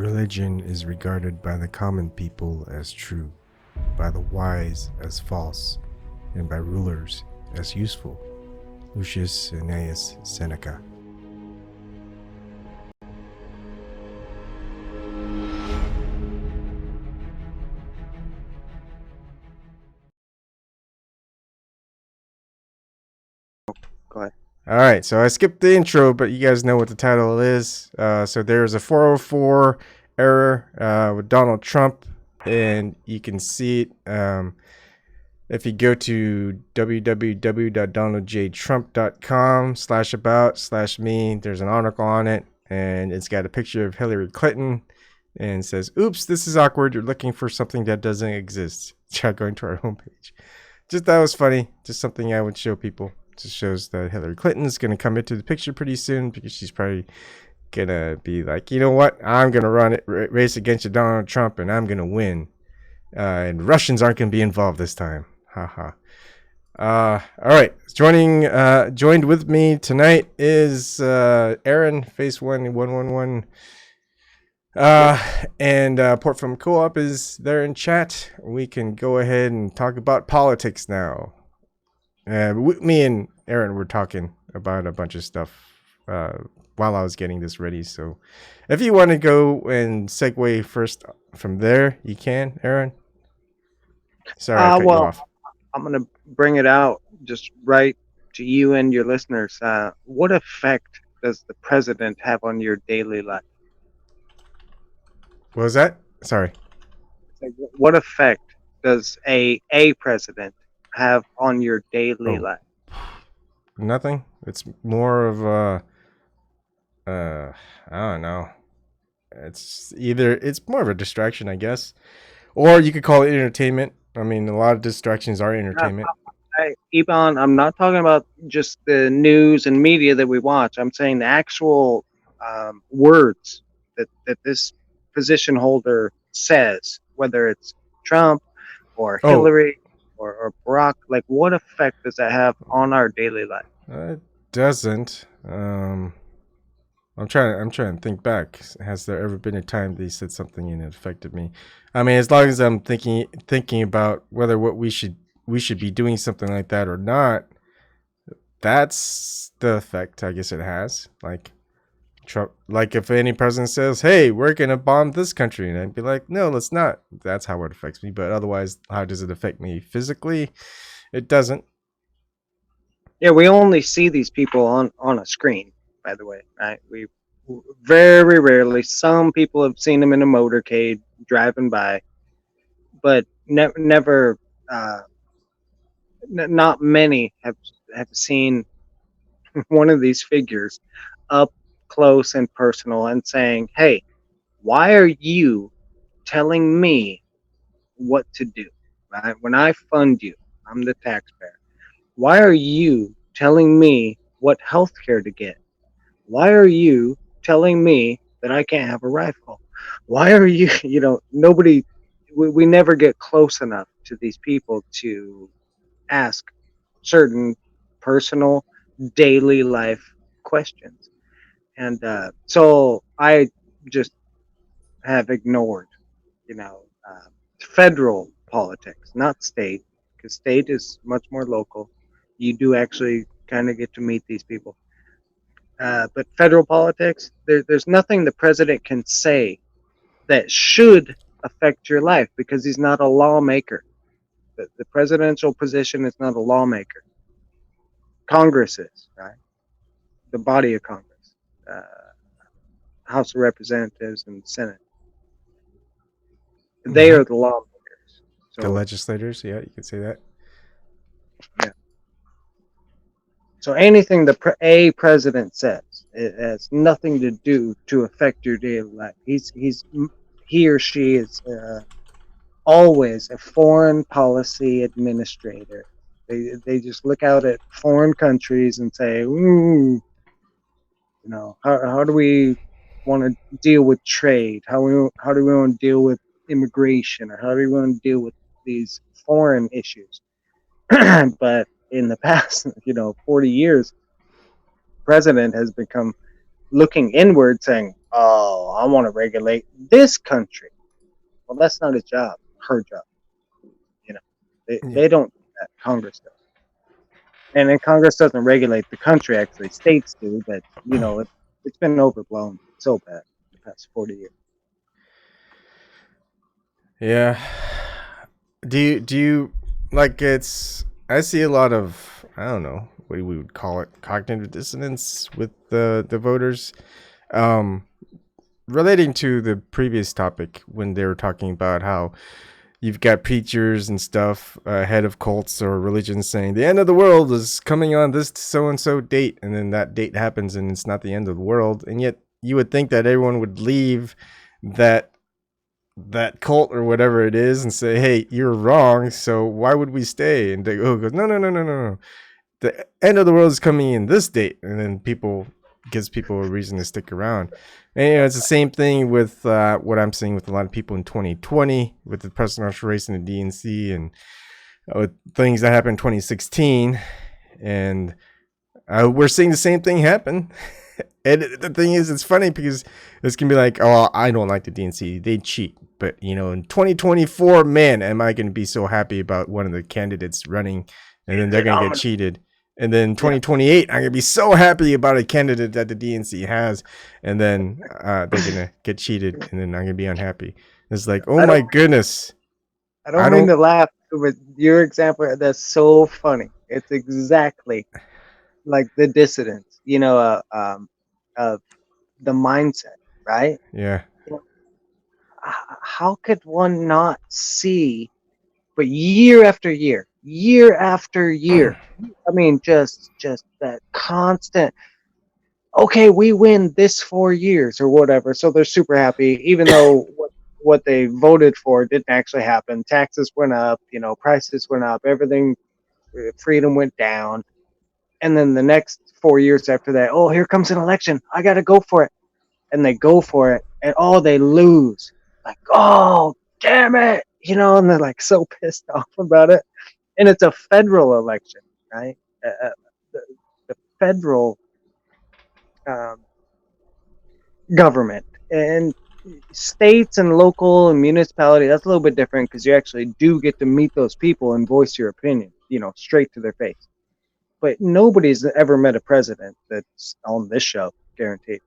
Religion is regarded by the common people as true, by the wise as false, and by rulers as useful. Lucius, Annaeus, Seneca. Go ahead. All right, so I skipped the intro, but you guys know what the title is. So there's a 404 error with Donald Trump, and you can see it if you go to www.donaldjtrump.com/about/me. There's an article on it, and it's got a picture of Hillary Clinton, and says, "Oops, this is awkward. You're looking for something that doesn't exist." Try going to our homepage. Just that was funny. Just something I would show people. Just shows that Hillary Clinton is going to come into the picture pretty soon because she's probably going to be like, you know what? I'm going to run it race against Donald Trump and I'm going to win. And Russians aren't going to be involved this time. Haha. All right. Joined with me tonight is Aaron, Face1111. And Port from Co-op is there in chat. We can go ahead and talk about politics now. Me and Aaron were talking about a bunch of stuff while I was getting this ready. So if you want to go and segue first from there, you can, Aaron. Sorry, I cut you off. I'm going to bring it out just right to you and your listeners. What effect does the president have on your daily life? What was that? Sorry. What effect does a president have on your daily life? Nothing. It's more of a I don't know. It's more of a distraction, I guess, or you could call it entertainment. I mean, a lot of distractions are entertainment. Iban, I'm not talking about just the news and media that we watch. I'm saying the actual words that this position holder says, whether it's Trump or Hillary or Barack. Like, what effect does that have on our daily life? It doesn't. I'm trying to think back. Has there ever been a time they said something and it affected me? I mean, as long as I'm thinking about whether what we should be doing something like that or not, that's the effect I guess it has. Like Trump, like if any president says, "Hey, we're gonna bomb this country," and I'd be like, "No, let's not." That's how it affects me. But otherwise, how does it affect me physically? It doesn't. Yeah, we only see these people on a screen. By the way, right? We very rarely. Some people have seen them in a motorcade driving by, but never. Not many have seen one of these figures up close and personal and saying, "Hey, why are you telling me what to do? Right? When I fund you, I'm the taxpayer. Why are you telling me what health care to get? Why are you telling me that I can't have a rifle? Why are you, nobody, we never get close enough to these people to ask certain personal daily life questions. And so I just have ignored, federal politics, not state, because state is much more local. You do actually kind of get to meet these people. But federal politics, there's nothing the president can say that should affect your life because he's not a lawmaker. The presidential position is not a lawmaker. Congress is, right? The body of Congress, House of Representatives and Senate. They are the lawmakers. So, the legislators, yeah, you could say that. Yeah. So anything a president says, it has nothing to do to affect your daily life. He or she is always a foreign policy administrator. They just look out at foreign countries and say, how do we want to deal with trade? How do we want to deal with immigration, or how do we want to deal with these foreign issues? But in the past, 40 years, president has become looking inward, saying, oh, I want to regulate this country. Well, that's not his job, her job. You know, they don't do that. Congress does. And then Congress doesn't regulate the country, actually, states do, but, it's been overblown so bad the past 40 years. Yeah. Do you like it's I see a lot of, I don't know what we would call it, cognitive dissonance with the voters, um relating to the previous topic when they were talking about how you've got preachers and stuff, head of cults or religions saying the end of the world is coming on this so and so date, and then that date happens and it's not the end of the world, and yet you would think that everyone would leave that cult or whatever it is and say, hey, you're wrong, so why would we stay? And they goes, no, no, no, no, no, no, the end of the world is coming in this date, and then people gives people a reason to stick around. And it's the same thing with what I'm seeing with a lot of people in 2020 with the presidential race in the DNC, and with things that happened in 2016, and we're seeing the same thing happen. And the thing is, it's funny because this can be like, oh, I don't like the DNC, they cheat. But, in 2024, man, am I going to be so happy about one of the candidates running, and then they're going to get cheated. And then 2028, I'm going to be so happy about a candidate that the DNC has, and then they're going to get cheated, and then I'm going to be unhappy. It's like, oh my goodness. I don't mean to laugh, but your example, that's so funny. It's exactly like the dissidence, of the mindset, right? Yeah. How could one not see, but year after year after year, I mean, just that constant, okay, we win this 4 years or whatever, so they're super happy, even though what they voted for didn't actually happen. Taxes went up, prices went up, everything, freedom went down. And then the next 4 years after that, oh, here comes an election, I got to go for it. And they go for it, and they lose. Like, oh, damn it, and they're like so pissed off about it. And it's a federal election, right? The federal government, and states and local and municipality, that's a little bit different because you actually do get to meet those people and voice your opinion, straight to their face. But nobody's ever met a president that's on this show, guaranteed.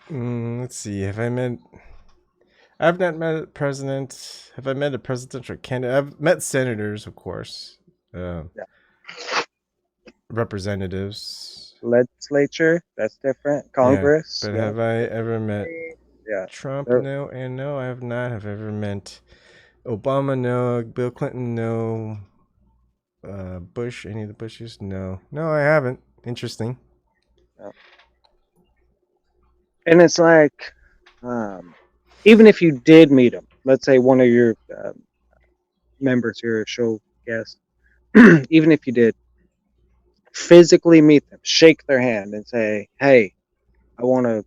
Let's see. I've not met a president. Have I met a presidential candidate? I've met senators, of course. Representatives. Legislature, that's different. Congress. Yeah, but have I ever met Trump? They're... No, and no, I have not. Have I ever met Obama? No. Bill Clinton? No. Bush? Any of the Bushes? No. No, I haven't. Interesting. No. And it's like, even if you did meet them, let's say one of your members, your show guest, even if you did physically meet them, shake their hand and say, hey, I want to,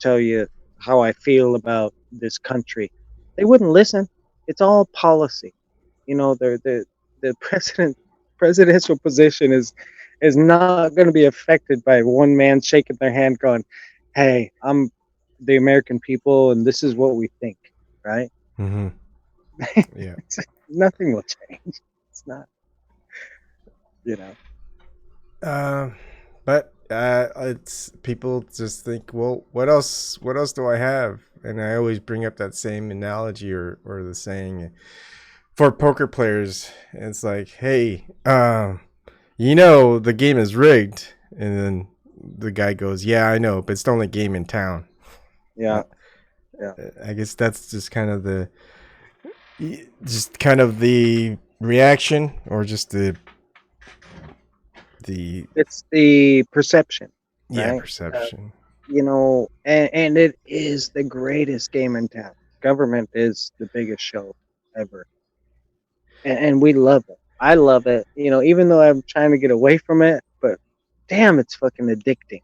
tell you how I feel about this country, they wouldn't listen. It's all policy. The presidential position is not going to be affected by one man shaking their hand going, hey, I'm the American people and this is what we think, right? Mm-hmm. Yeah. Nothing will change. It's not, but it's, people just think, well, what else do I have? And I always bring up that same analogy or the saying for poker players. It's like, hey, the game is rigged, and then the guy goes, yeah, I know, but it's the only game in town. Yeah. I guess that's just kind of the reaction, or just the it's the perception. Yeah, right? perception. And it is the greatest game in town. Government is the biggest show ever. And we love it. I love it, even though I'm trying to get away from it, but damn, it's fucking addicting,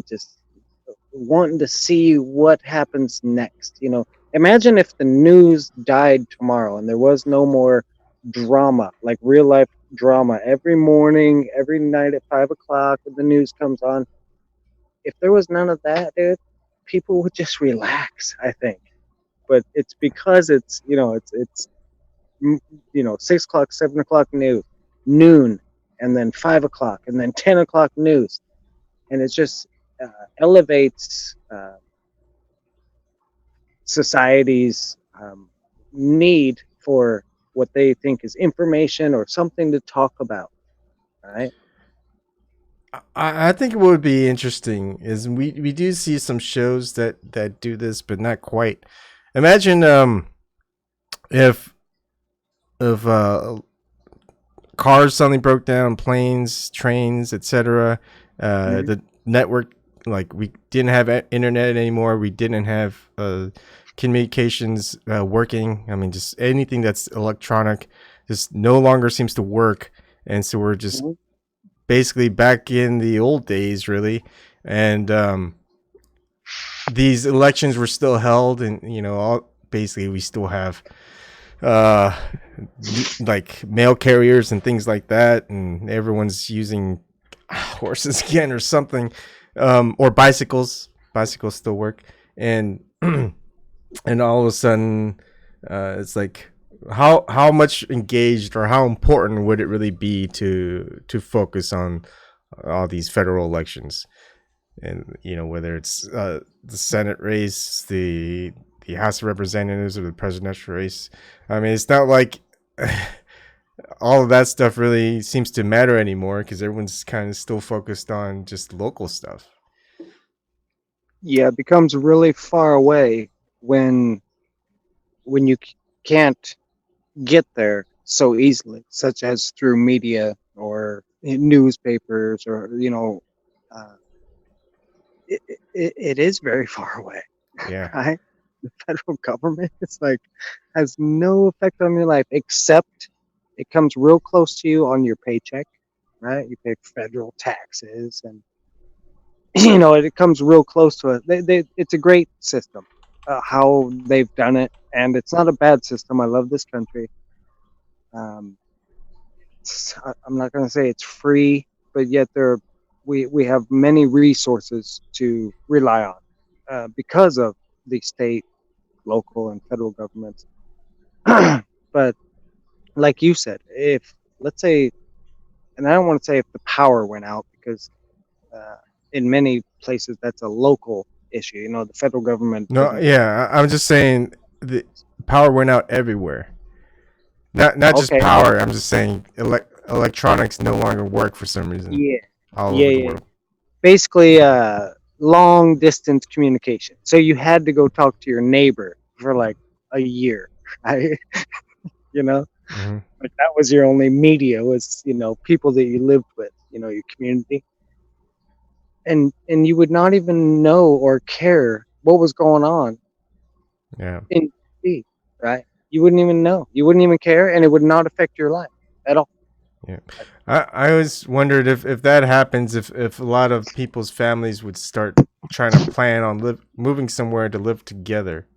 just wanting to see what happens next. Imagine if the news died tomorrow and there was no more drama, like real life drama every morning, every night at 5 o'clock when the news comes on. if there was none of that, dude, people would just relax, I think. But it's because it's, it's 6 o'clock, 7 o'clock news, noon, and then 5 o'clock, and then 10 o'clock news, and it just elevates society's need for what they think is information or something to talk about, right? I think what would be interesting is we do see some shows that do this, but not quite. Imagine if cars suddenly broke down, planes, trains, etc. Mhm. The network, like we didn't have internet anymore. We didn't have communications working. I mean, just anything that's electronic just no longer seems to work, and so we're just Mhm. basically back in the old days, really. And these elections were still held, and all basically we still have uh like mail carriers and things like that, and everyone's using horses again or something, or bicycles still work, and and all of a sudden it's like how much engaged or how important would it really be to focus on all these federal elections, and whether it's the Senate race, the House of Representatives, or the presidential race. I mean, it's not like all of that stuff really seems to matter anymore because everyone's kind of still focused on just local stuff. Yeah, it becomes really far away when you can't get there so easily, such as through media or newspapers, or uh, it is very far away, Yeah. right? The federal government, it's like, has no effect on your life, except it comes real close to you on your paycheck, right? You pay federal taxes, and it comes real close to it. It's a great system, how they've done it, and it's not a bad system. I love this country. Um, I'm not going to say it's free, but yet we have many resources to rely on because of the state, local, and federal governments. But like you said, if, let's say, and I don't want to say if the power went out, because uh, in many places that's a local issue. The federal government No, doesn't. yeah, I'm just saying the power went out everywhere. Not just Okay. power. I'm just saying electronics no longer work for some reason Yeah. all Yeah. over the Yeah. world. Basically, long distance communication. So you had to go talk to your neighbor for like a year, right? you know, Hmm. like that was your only media, was people that you lived with, your community, and you would not even know or care what was going on Yeah. in D.C., right? You wouldn't even know. You wouldn't even care, and it would not affect your life at all. Yeah. I always wondered if that happens, if a lot of people's families would start trying to plan on moving somewhere to live together.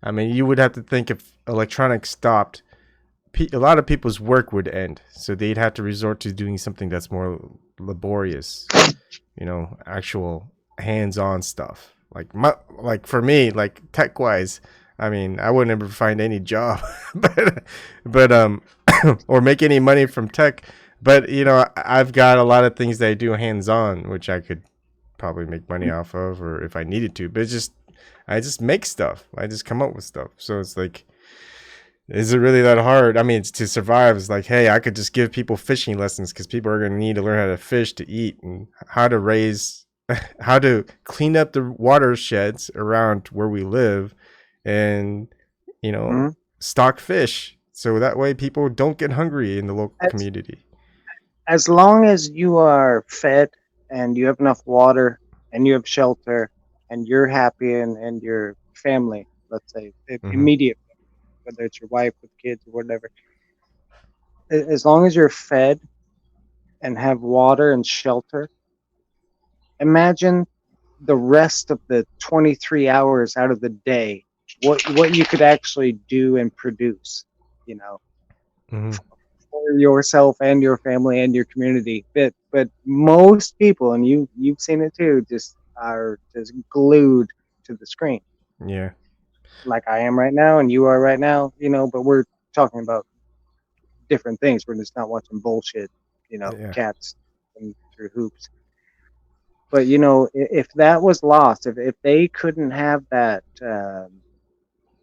I mean, you would have to think if electronics stopped, a lot of people's work would end. So they'd have to resort to doing something that's more laborious, actual hands-on stuff. Like for me, like tech-wise, I mean, I would never find any job, but or make any money from tech. But I've got a lot of things that I do hands-on, which I could probably make money off of, or if I needed to. But I just make stuff. I just come up with stuff. So it's like, is it really that hard? I mean, it's to survive. It's like, hey, I could just give people fishing lessons because people are going to need to learn how to fish to eat, and how to raise, how to clean up the watersheds around where we live, and you know, Mm-hmm. stock fish so that way people don't get hungry in the local As community. as long as you are fed and you have enough water and you have shelter and you're happy, and your family, let's say, Mm-hmm. immediate, whether it's your wife with kids or whatever, as long as you're fed and have water and shelter, imagine the rest of the 23 hours out of the day, what you could actually do and produce, you know, Mm-hmm. for yourself and your family and your community. But most people, and you've seen it too, just are just glued to the screen, Yeah. like I am right now, and you are right now. But we're talking about different things. We're just not watching bullshit. Yeah. Cats and through hoops. But if that was lost, if they couldn't have that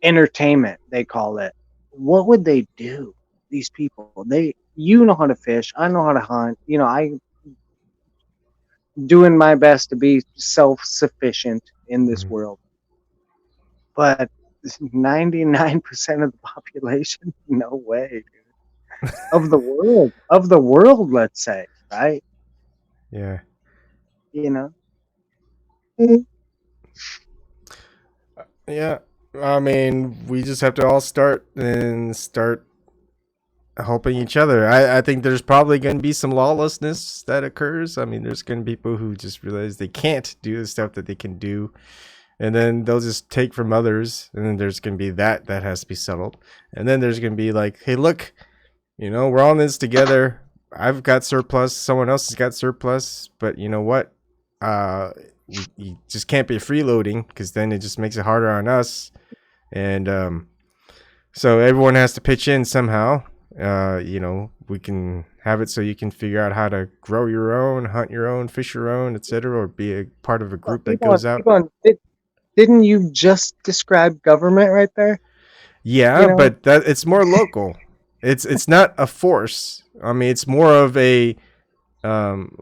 entertainment, they call it, what would they do? These people, you know how to fish, I know how to hunt. I doing my best to be self-sufficient in this Mhm. world, but 99% of the population, no way, dude. Of the world, let's say, right? Yeah. You know. Yeah. I mean, we just have to all start helping each other. I think there's probably going to be some lawlessness that occurs. I mean, there's going to be people who just realize they can't do the stuff that they can do, and then they'll just take from others. And then there's going to be that has to be settled. And then there's going to be like, hey, look, we're all in this together. I've got surplus. Someone else has got surplus. But you know what? You just can't be freeloading, because then it just makes it harder on us. And so everyone has to pitch in somehow. We can have it so you can figure out how to grow your own, hunt your own, fish your own, etc., or be a part of a Well, group that goes keep out. on. Didn't you just describe government right there? Yeah, You know? but that it's more local. It's not a force. I mean, it's more of a um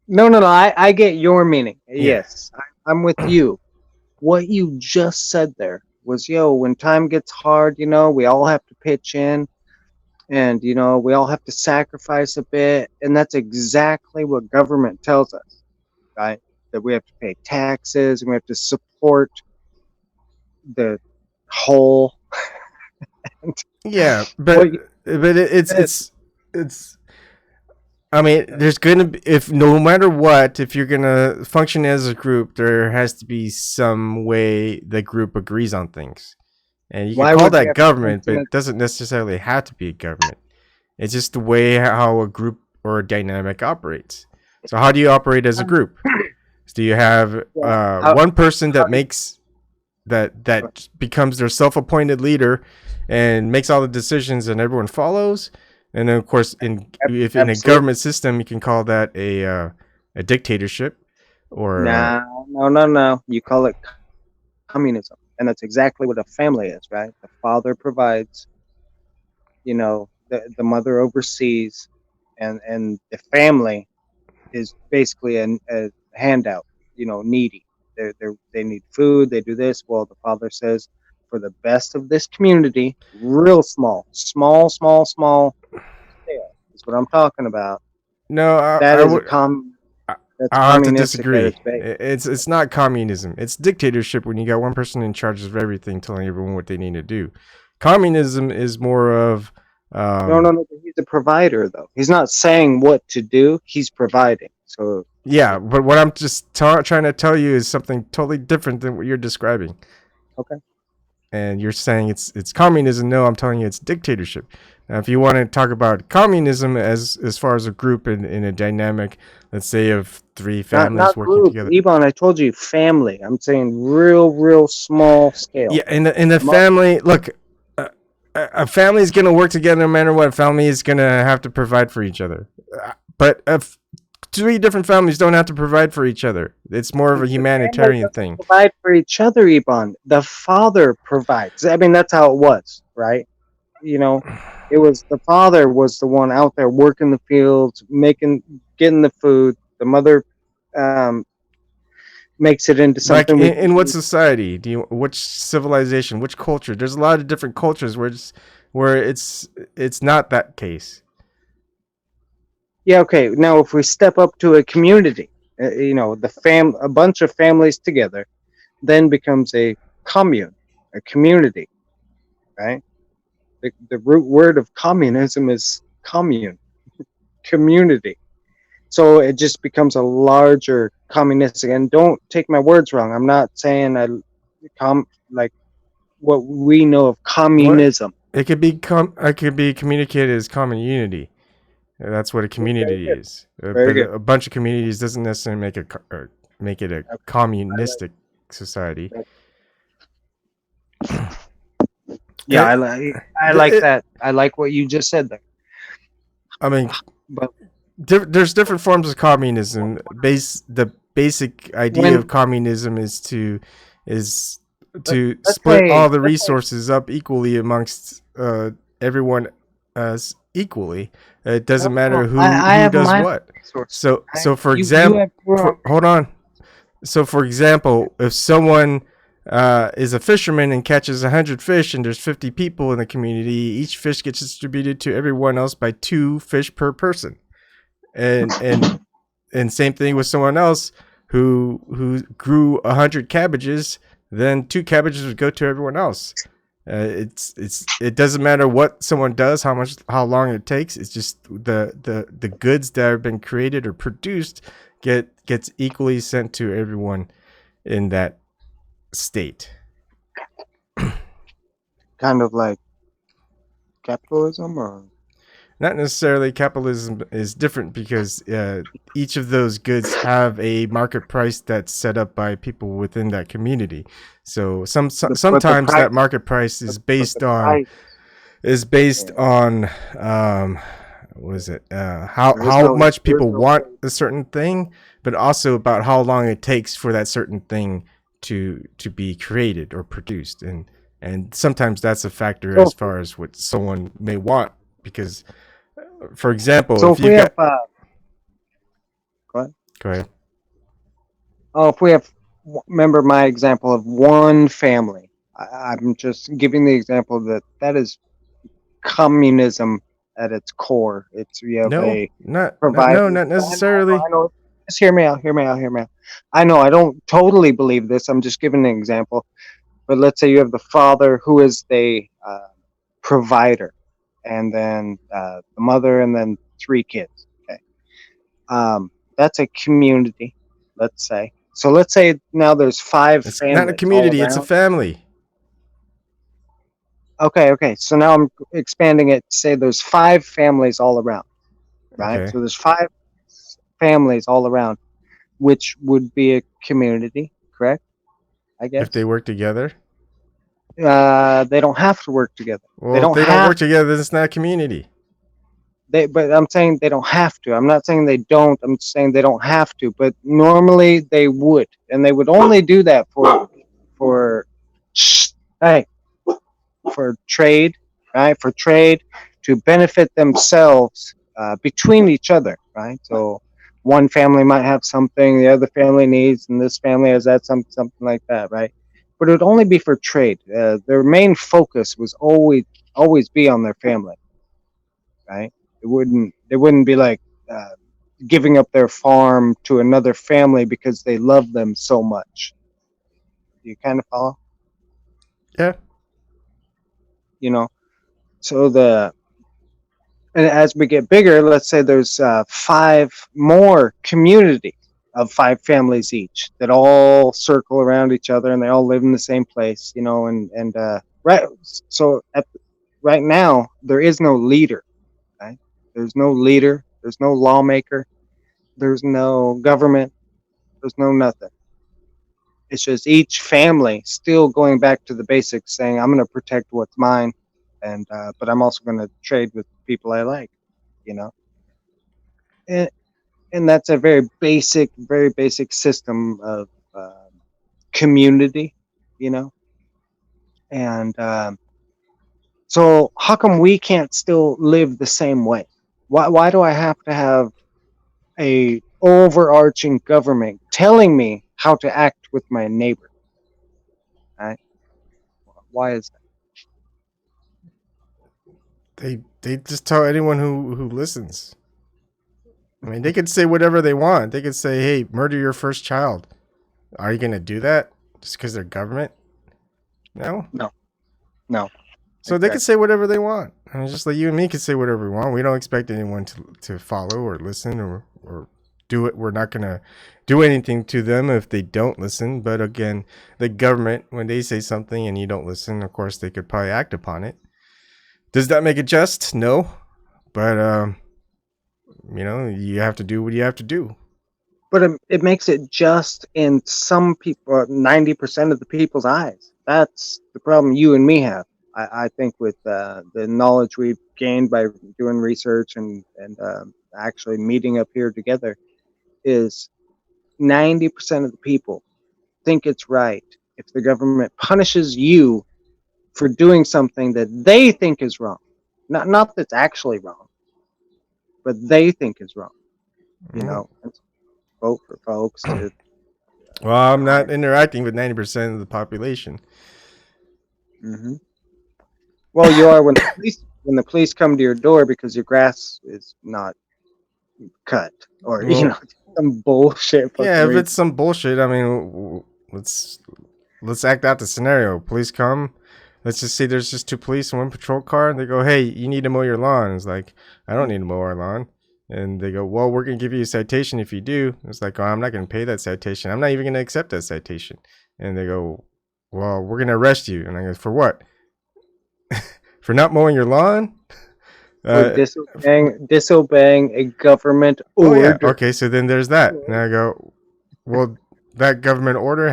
No. I get your meaning. yeah. Yes, I'm with you. What you just said there was, when time gets hard, we all have to pitch in, and we all have to sacrifice a bit, and that's exactly what government tells us, right? That we have to pay taxes and we have to support the whole. Yeah, What but you said, it's I mean, there's gonna be, if no matter what, if you're gonna function as a group, there has to be some way the group agrees on things. And you could why call would we that have to government, but function as? it doesn't necessarily have to be a government. It's just the way how a group or a dynamic operates. So how do you operate as a group? Do you have Well, one person how that makes that becomes their self-appointed leader and makes all the decisions, and everyone follows? And then, of course, if in a absolutely. government system, you can call that a dictatorship, or Nah, no. You call it communism, and that's exactly what a family is, right? The father provides, the mother oversees, and the family is basically a handout, needy. They need food, they do this. Well, the father says, for the best of this community, real small scale is what I'm talking about. no, That I is a would. that's I'll have to communistic at disagree. its base. It's not communism. It's dictatorship when you got one person in charge of everything, telling everyone what they need to do. Communism is more of No. He's a provider, though. He's not saying what to do. He's providing. So, yeah, but what I'm just trying to tell you is something totally different than what you're describing. okay. And you're saying it's communism. No, I'm telling you it's dictatorship. Now, if you want to talk about communism as far as a group in a dynamic, let's say of three families Not working group. together. Ebon, I told you family. I'm saying real small scale. Yeah, in the family, look, a family is gonna work together no matter what. A family is gonna have to provide for each other. But if three different families don't have to provide for each other, it's more of a The family humanitarian doesn't thing. provide for each other, Ebon. The father provides. I mean, that's how it was, right? You know, it was the father was the one out there working the fields, getting the food. The mother um, makes it into Like something we can in what eat. society do you? Which civilization? Which culture? There's a lot of different cultures where it's not that case. Yeah, okay. Now, if we step up to a community, a bunch of families together, then becomes a commune, a community, right? The root word of communism is commune, community. So it just becomes a larger communistic. And don't take my words wrong. I'm not saying like what we know of What communism. it could be communicated as common unity. That's what a Very community good. is. Very But good. a bunch of communities doesn't necessarily make make it a Okay. communistic society. Yeah, It, I like it, that. I like what you just said there. I mean, But there's different forms of communism. The basic idea when of communism is let, to let's split say all the resources up equally amongst everyone as equally. It doesn't no, matter I who have does my what. resources. So for You example, have your own hold on. So for example, if someone is a fisherman and catches 100 fish and there's 50 people in the community, each fish gets distributed to everyone else by 2 fish per person. And same thing with someone else who grew 100 cabbages, then 2 cabbages would go to everyone else. It doesn't matter what someone does, how long it takes. It's just the goods that have been created or produced gets equally sent to everyone in that state. kind of like capitalism, or Not necessarily. Capitalism is different because each of those goods have a market price that's set up by people within that community. So but the sometimes price, that market price is but the based on price. um, what is it? How much There is people no want price. a certain thing, but also about how long it takes for that certain thing to be created or produced, and sometimes that's a factor So as far as what someone may want. Because, for example, so if if we you've have got, go ahead. go ahead. Oh, if we have, remember my example of one family. I'm just giving the example that is communism at its core. It's you have No, a no, provider. not I know, necessarily. I know. Just hear me out. Hear me out. Hear me out. I know. I don't totally believe this. I'm just giving an example. But let's say you have the father who is the provider, and then the mother, and then 3 kids. Okay, that's a community. Let's say. So let's say now there's 5 It's not a families all community; it's a around. family. Okay, okay. So now I'm expanding it. Say there's 5 families all around, right? Okay, So there's 5 families all around, which would be a community, correct? I if they guess. work together. They don't have to work together. They Well, if don't they don't have work together, then it's not a community. but I'm saying they don't have to. I'm not saying they don't. I'm saying they don't have to. But normally they would, and they would only do that for hey for trade, right? For trade to benefit themselves between each other, right? So one family might have something the other family needs, and this family has that something like that, right? But it would only be for trade. Their main focus was always be on their family, right? They wouldn't be like giving up their farm to another family because they love them so much. You kind of follow, Yeah, you know. So and as we get bigger, let's say there's 5 more communities of 5 families each that all circle around each other and they all live in the same place, and right. So right now there is no leader, right? There's no leader. There's no lawmaker. There's no government. There's no nothing. It's just each family still going back to the basics, saying, "I'm going to protect what's mine, and but I'm also going to trade with people I like," you know. And and that's a very basic system of community, you know. And so, how come we can't still live the same way? Why do I have to have a overarching government telling me how to act with my neighbor? Right? Why is that? they just tell anyone who listens. I mean, they could say whatever they want. They could say, "Hey, murder your first child." Are you gonna do that just because they're government? No. No, no, So they could exactly. say whatever they want. I mean, just like you and me could say whatever we want. We don't expect anyone to follow or listen or do it. We're not gonna do anything to them if they don't listen. But again, the government, when they say something and you don't listen, of course they could probably act upon it. Does that make it just? No. But you have to do what you have to do. But it makes it just in some people, 90% of the people's eyes. That's the problem you and me have. I think with the knowledge we've gained by doing research and actually meeting up here together is 90% of the people think it's right if the government punishes you for doing something that they think is wrong. Not that's actually wrong, but they think is wrong. You Mm. know, and vote for folks to Well, I'm hire. not interacting with 90% of the population. Mm-hmm. Well, you are when the police come to your door because your grass is not cut, or Well, some bullshit fucking yeah, if it's reason. some bullshit, I mean, let's act out the scenario. Police come. Let's just say there's just two police and one patrol car, and they go, "Hey, you need to mow your lawn." It's like, I don't need to mow our lawn. And they go, "Well, we're gonna give you a citation if you do." It's like, "Oh, I'm not gonna pay that citation. I'm not even gonna accept that citation." And they go, "Well, we're gonna arrest you." And I go, "For what? For not mowing your lawn?" For Uh, disobeying a government oh yeah, order. okay. So then there's that. And I go, "Well, that government order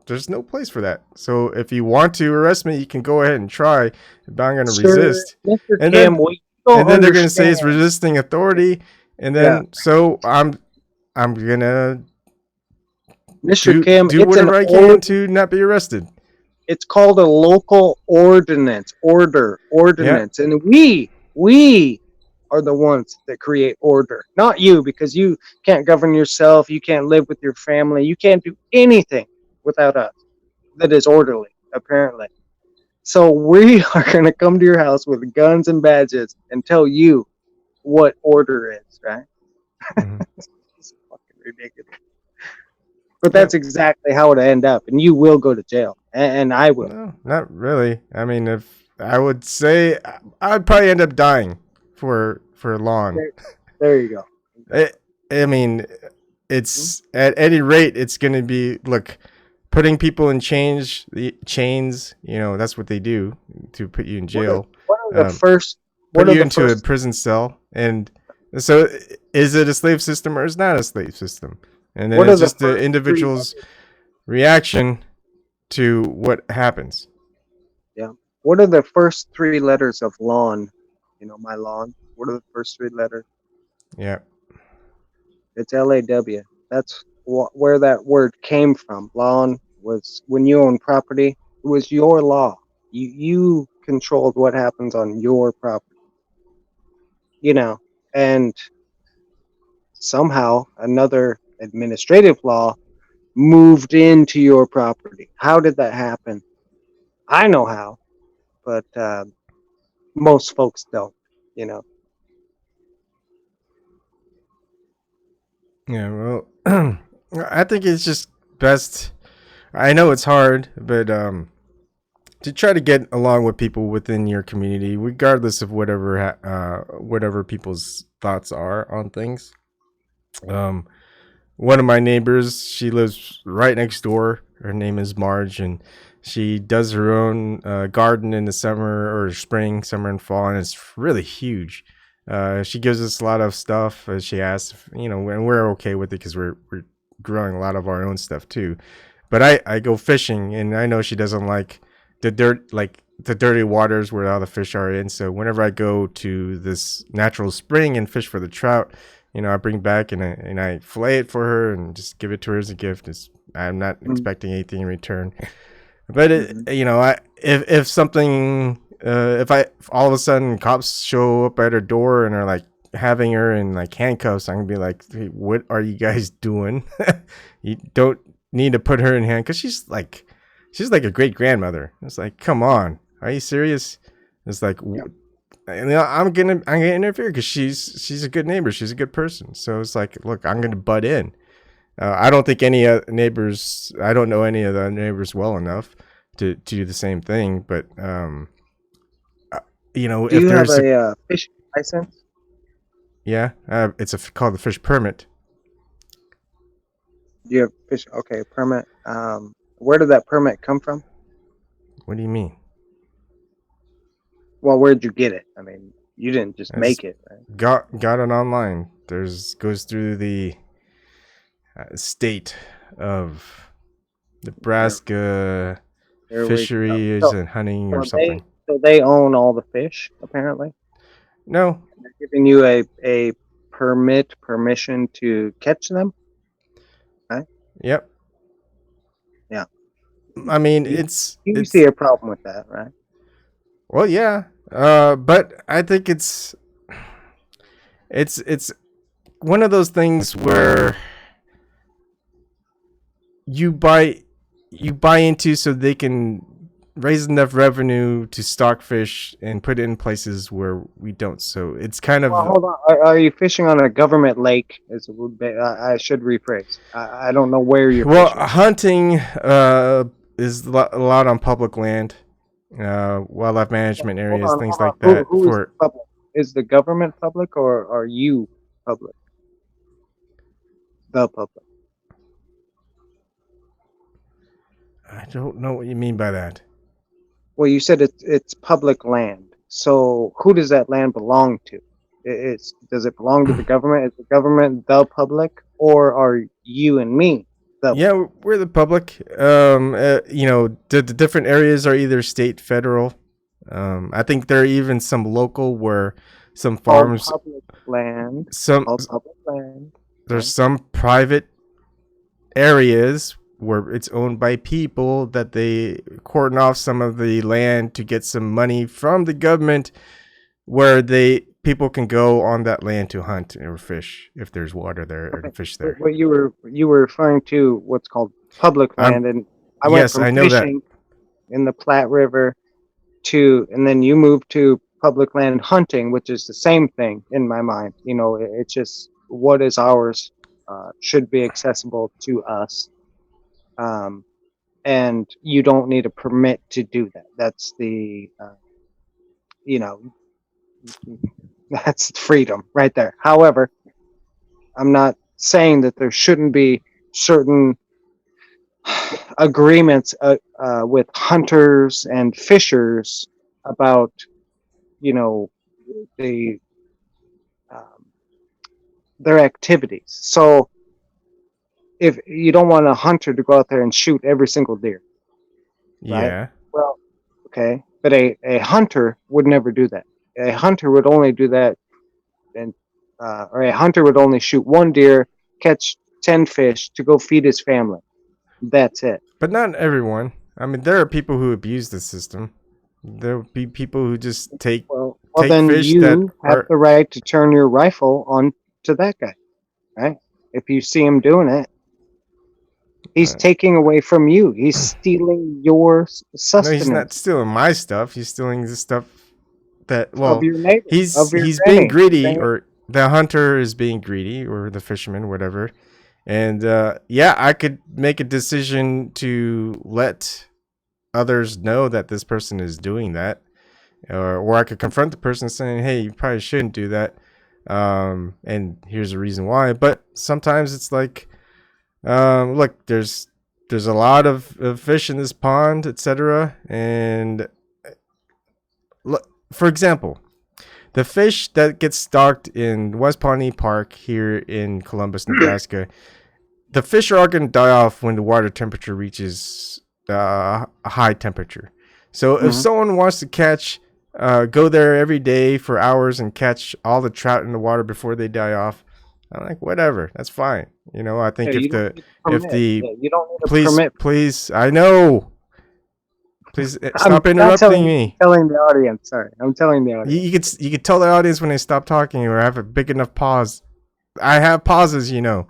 there's no place for that. So if you want to arrest me, you can go ahead and try, but I'm going to Sir, resist." Mr. And Kim, then what you don't they're going to say understand. it's resisting authority, and Yeah, then so I'm going to Mr. do Kim, do it's an whatever I order. can to not be arrested. It's called a local Yeah. ordinance, and we are the ones that create order, not you, because you can't govern yourself, you can't live with your family, you can't do anything without us that is orderly, apparently. So we are going to come to your house with guns and badges and tell you what order is, right? Mhm. It's fucking ridiculous. But Yeah. that's exactly how it'll end up, and you will go to jail, and I will. No, not really. I mean, if I would say I'd probably end up dying for lawn. There, there you go. I, I mean, it's at any rate, it's going to be look putting people in chains. That's what they do to put you in What are jail, what are the um, first put what are you the into a first prison cell, and so is it a slave system or is not a slave system? And then what are it's the just the first three individual's reaction to what happens. yeah. What are the first three letters of lawn? My lawn. What are the first three letters? Yeah. It's LAW. That's where that word came from. Lawn was when you own property, it was your law. You controlled what happens on your property, you know. And somehow another administrative law moved into your property. How did that happen? I know how, but most folks don't, you know. Yeah. Well, I think it's just best. I know it's hard, but to try to get along with people within your community, regardless of whatever people's thoughts are on things. Um, One of my neighbors, she lives right next door. Her name is Marge, and she does her own garden in the summer or spring, summer and fall, and it's really huge. She gives us a lot of stuff. She asks, and we're okay with it because we're growing a lot of our own stuff too. But I go fishing, and I know she doesn't like the dirty waters where all the fish are in. So whenever I go to this natural spring and fish for the trout, I bring back and I fillet it for her and just give it to her as a gift. I'm not expecting anything in return. But Mm-hmm. I if something if all of a sudden cops show up at her door and are like having her in like handcuffs, I'm gonna be like, hey, what are you guys doing? You don't need to put her in hand because she's like a great grandmother. It's like, come on, are you serious? It's like, Yeah. and I'm gonna interfere because she's a good neighbor. She's a good person. So it's like, look, I'm gonna butt in. I don't think any neighbors. I don't know any of the neighbors well enough to do the same thing. But uh, Do if you have there's a a fishing license? yeah, called the fish permit. Do you have fish? Okay, permit. Where did that permit come from? What do you mean? Well, where'd you get it? I mean, you didn't just I just make it, right? got it online. There's goes through the state of They're, Nebraska there we go. fisheries and hunting or something. So they own all the fish, apparently. No. They're giving you a permission to catch them. Right? Yep. Yeah. I mean, You, it's you see a problem with that, right? well, yeah. But I think it's one of those things where you buy into so they can raise enough revenue to stock fish and put it in places where we don't. So it's kind of Well, hold on. Are you fishing on a government lake? I should rephrase. I don't know where you're fishing. Hunting is a lot on public land, wildlife management areas, things like that. Who is public? Is the government public or are you public? The public. I don't know what you mean by that. Well, you said it's public land. So who does that land belong to? Does it belong to the government? Is the government the public, or are you and me the? Yeah, we're the public. The different areas are either state, federal. I think there are even some local where some farms, public land. Public land. There's some private areas where it's owned by people that they cordon off some of the land to get some money from the government, where people can go on that land to hunt or fish if there's water there or fish there. What you were referring to what's called public land, and I went from fishing in the Platte River and then you moved to public land hunting, which is the same thing in my mind. It's just what is ours should be accessible to us. And you don't need a permit to do that. That's that's freedom right there. However, I'm not saying that there shouldn't be certain agreements with hunters and fishers about, their activities. So if you don't want a hunter to go out there and shoot every single deer, right? Yeah. Well, okay, but a hunter would never do that. A hunter would only do that, or a hunter would only shoot one deer, catch 10 fish to go feed his family. That's it. But not everyone. I mean, there are people who abuse the system. There will be people who just take then fish you that have the right to turn your rifle on to that guy, right? If you see him doing it, he's taking away from you. He's stealing your sustenance. No, he's not stealing my stuff. He's stealing the stuff that, of your neighbor, he's being greedy, or the hunter is being greedy, or the fisherman, whatever. And I could make a decision to let others know that this person is doing that, or I could confront the person saying, "Hey, you probably shouldn't do that, and here's the reason why." But sometimes it's like, look, there's a lot of fish in this pond, etc. And look, for example, the fish that gets stocked in West Pawnee Park here in Columbus, Nebraska, the fish are all going to die off when the water temperature reaches a high temperature. So if someone wants to go there every day for hours and catch all the trout in the water before they die off, I'm like, whatever, that's fine. I think you don't need a permit. Please, I know. Please stop interrupting me. Telling the audience. Sorry, I'm telling the audience. You could tell the audience when they stop talking, or have a big enough pause. I have pauses, No,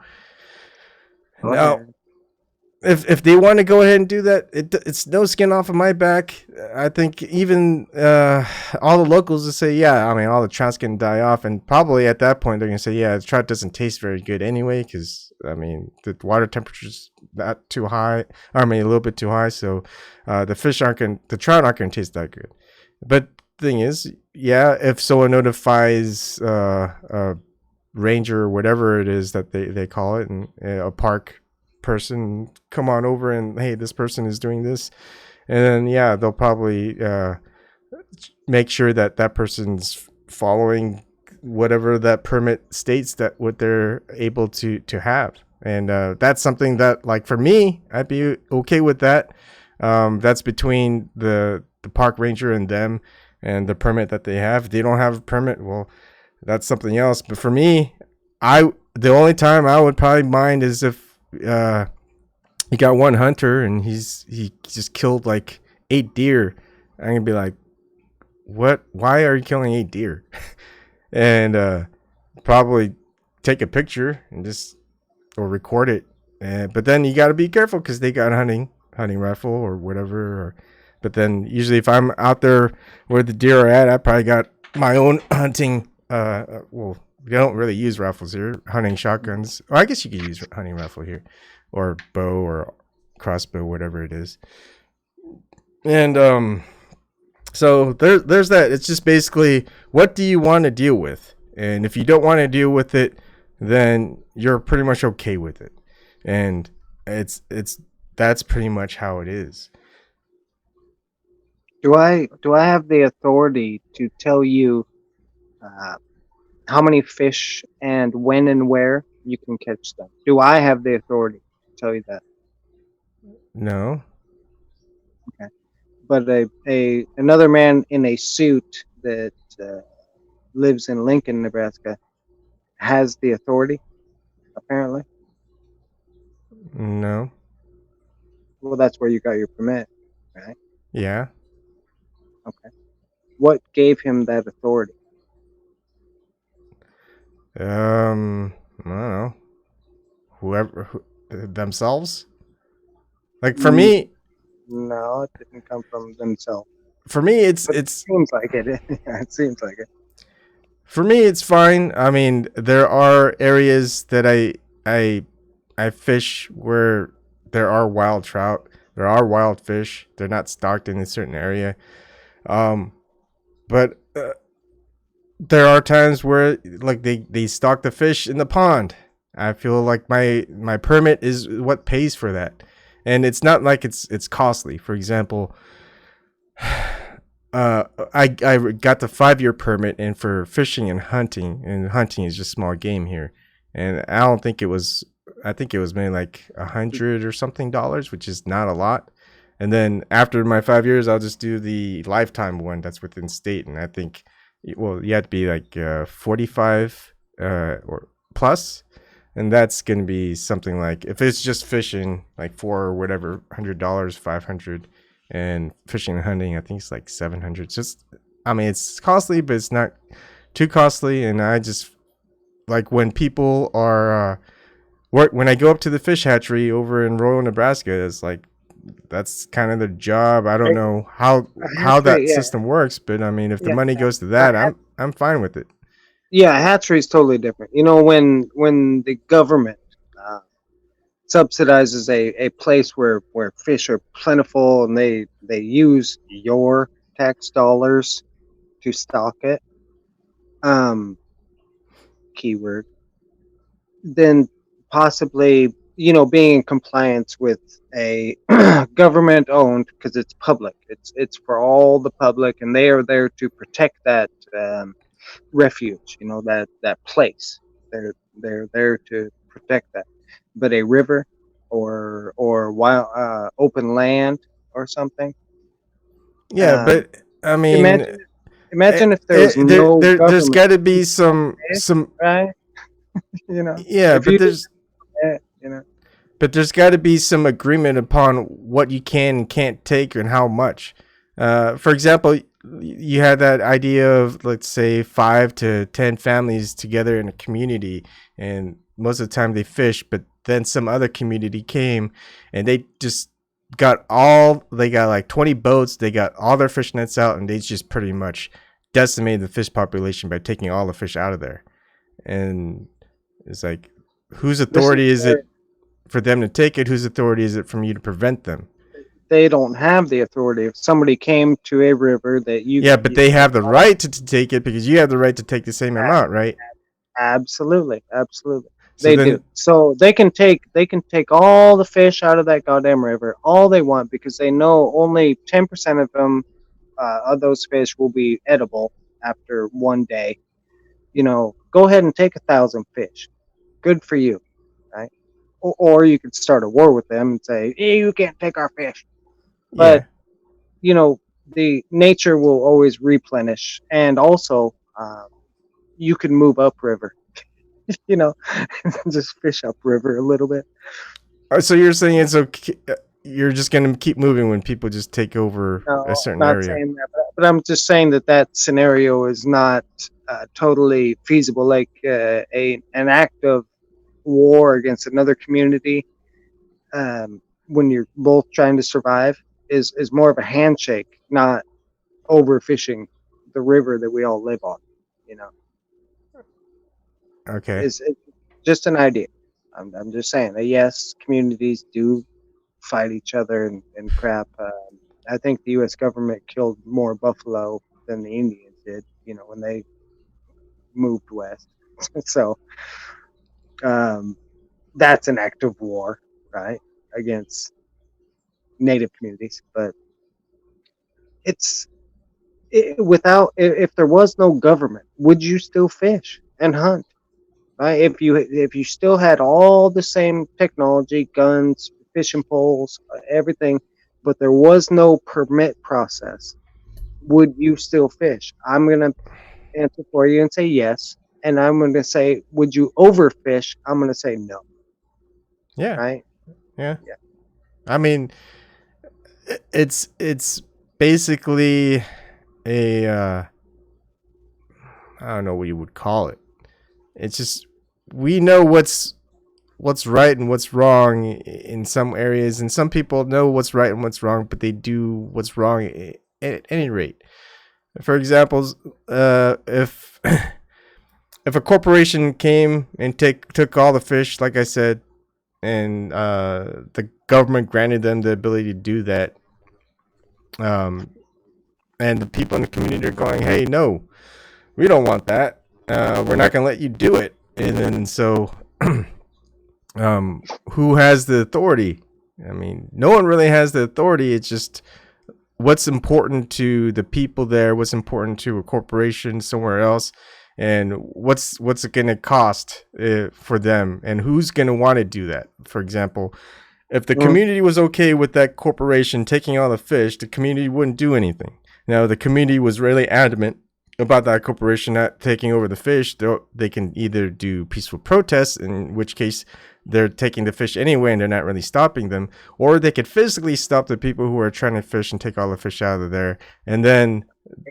if they want to go ahead and do that, it's no skin off of my back. I think even all the locals will say, yeah, I mean, all the trout's going to die off. And probably at that point, they're going to say, yeah, the trout doesn't taste very good anyway, because, I mean, the water temperature's not too high. I mean, a little bit too high. So the trout aren't going to taste that good. But the thing is, yeah, if someone notifies a ranger or whatever it is that they call it, and a park person, come on over and, hey, this person is doing this, and then they'll probably make sure that person's following whatever that permit states that what they're able to have. And that's something that, like, for me, I'd be okay with that. That's between the park ranger and them, and the permit that they have. If they don't have a permit, well, that's something else. But for me, the only time I would probably mind is if you got one hunter and he just killed like 8 deer. I'm gonna be like, what? Why are you killing 8 deer? And probably take a picture and just or record it. But then you got to be careful because they got hunting rifle or whatever. But then usually if I'm out there where the deer are at, I probably got my own hunting. Well, we don't really use rifles here. Hunting shotguns. Well, I guess you could use hunting rifle here, or bow or crossbow, whatever it is. And so there's that. It's just basically, what do you want to deal with? And if you don't want to deal with it, then you're pretty much okay with it. And it's that's pretty much how it is. Do I have the authority to tell you how many fish and when and where you can catch them? Do I have the authority to tell you that? No. Okay. But another man in a suit that lives in Lincoln, Nebraska, has the authority, apparently. No. Well, that's where you got your permit, right? Yeah. Okay. What gave him that authority? I don't know. Themselves. Like for me, No, it didn't come from themselves. For me, it seems like it. It seems like it. For me, it's fine. I mean, there are areas that I fish where there are wild trout. There are wild fish. They're not stocked in a certain area. But there are times where like they stock the fish in the pond. I feel like my permit is what pays for that. And it's not like it's costly. For example, I got the 5-year permit and for fishing and hunting is just small game here. And I don't think it was, I think it was maybe like $100 or something, which is not a lot. And then after my 5 years, I'll just do the lifetime one that's within state. And I think, well, you have to be like 45 or plus. And that's going to be something like, if it's just fishing, like for whatever, $100, 500, and fishing and hunting, I think it's like 700. Just, I mean, it's costly, but it's not too costly. And I just like when people are, when I go up to the fish hatchery over in Royal, Nebraska, it's like, that's kind of their job. I don't know how that system works, but I mean, if the money goes to that, I'm fine with it. Yeah, hatchery is totally different. You know, when the government subsidizes a place where fish are plentiful and they use your tax dollars to stock it, keyword, then possibly, you know, being in compliance with a government owned, because it's public, it's for all the public, and they are there to protect that refuge, you know, that place. They're there to protect that. But a river or wild open land or something. Yeah, but I mean, imagine if there was no there's got to be some right. You know. Yeah, but there's you know. But there's got to be some agreement upon what you can and can't take and how much. For example, you had that idea of, let's say, 5 to 10 families together in a community, and most of the time they fish, but then some other community came and they just got like 20 boats, they got all their fish nets out, and they just pretty much decimated the fish population by taking all the fish out of there. And it's like, whose authority is it for them to take it? Whose authority is it from you to prevent them? They don't have the authority. If somebody came to a river that you... Yeah, but they have the right to take it because you have the right to take the same amount, right? Absolutely. Absolutely. They do. So they can take all the fish out of that goddamn river, all they want, because they know only 10% of them, of those fish will be edible after one day. You know, go ahead and take 1,000 fish. Good for you, right? or you could start a war with them and say, hey, you can't take our fish. But Yeah. the nature will always replenish, and also you can move upriver. you know, just fish upriver a little bit. So you're saying it's okay? You're just gonna keep moving when people just take over No, a certain not area. saying that, but I'm just saying that scenario is not totally feasible. Like an act of war against another community, when you're both trying to survive, is more of a handshake, not overfishing the river that we all live on. You know, Okay. it's just an idea. I'm just saying that yes, communities do fight each other and crap. I think the U.S. government killed more buffalo than the Indians did. When they moved west. So um, that's an act of war, right, against native communities. But it's without if there was no government, would you still fish and hunt? Right? If you still had all the same technology, guns, fishing poles, everything, but there was no permit process, would you still fish? I'm gonna answer for you and say yes, and I'm gonna say, would you overfish? I'm gonna say no. Yeah. Right? Yeah. Yeah. I mean, it's basically a I don't know what you would call it. It's just we know what's right and what's wrong in some areas, and some people know what's right and what's wrong, but they do what's wrong at any rate. For example, if if a corporation came and took all the fish, like I said, and the government granted them the ability to do that, um, and the people in the community are going, "Hey, no, we don't want that. We're not going to let you do it." And then so, who has the authority? I mean, no one really has the authority. It's just what's important to the people there, what's important to a corporation somewhere else, and what's it going to cost for them, and who's going to want to do that. For example, if the Mm. community was okay with that corporation taking all the fish, the community wouldn't do anything. Now, the community was really adamant about that corporation not taking over the fish. They can either do peaceful protests, in which case they're taking the fish anyway and they're not really stopping them, or they could physically stop the people who are trying to fish and take all the fish out of there. And then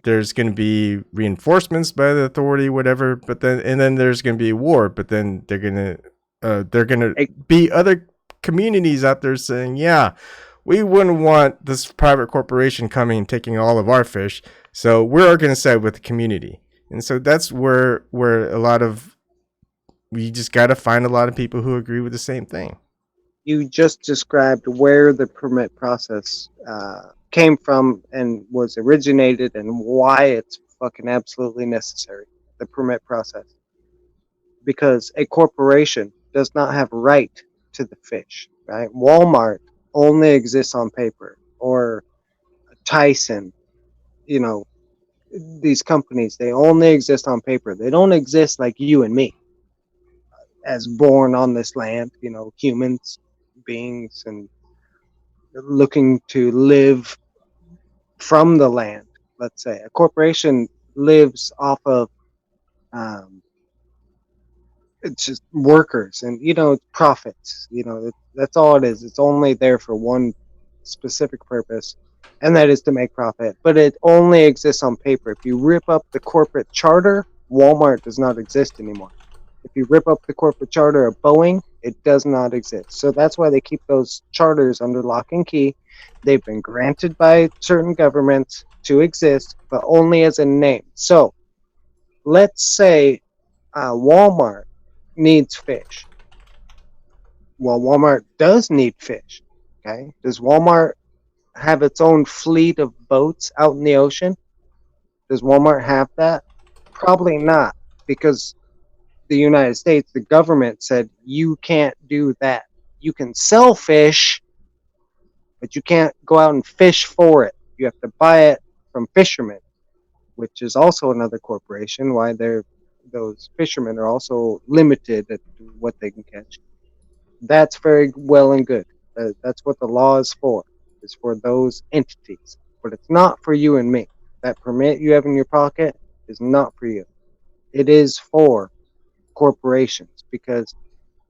there's going to be reinforcements by the authority, whatever. But then there's going to be a war. But then they're gonna Hey, be other communities out there saying, yeah, we wouldn't want this private corporation coming and taking all of our fish, so we're going to side with the community. And so that's where a lot of we just got to find a lot of people who agree with the same thing. you just described where the permit process came from and was originated, and why it's fucking absolutely necessary. The permit process, because a corporation does not have right to the fish. Right? Walmart only exists on paper, or Tyson. You know, these companies, they only exist on paper. They don't exist like you and me, as born on this land. Humans, beings, and looking to live from the land. Let's say a corporation lives off of um, it's just workers, and profits. That's all it is. It's only there for one specific purpose, and that is to make profit. But it only exists on paper. If you rip up the corporate charter, Walmart does not exist anymore. If you rip up the corporate charter of Boeing, it does not exist. So that's why they keep those charters under lock and key. They've been granted by certain governments to exist, but only as a name. So let's say Walmart needs fish. Well, Walmart does need fish. Okay. Does Walmart have its own fleet of boats out in the ocean? Does Walmart have that? Probably not, because the United States, the government said you can't do that. You can sell fish, but you can't go out and fish for it. You have to buy it from fishermen, which is also another corporation. Why those fishermen are also limited at what they can catch. That's very well and good. That's what the law is for. It's for those entities. But it's not for you and me. That permit you have in your pocket is not for you. It is for corporations, because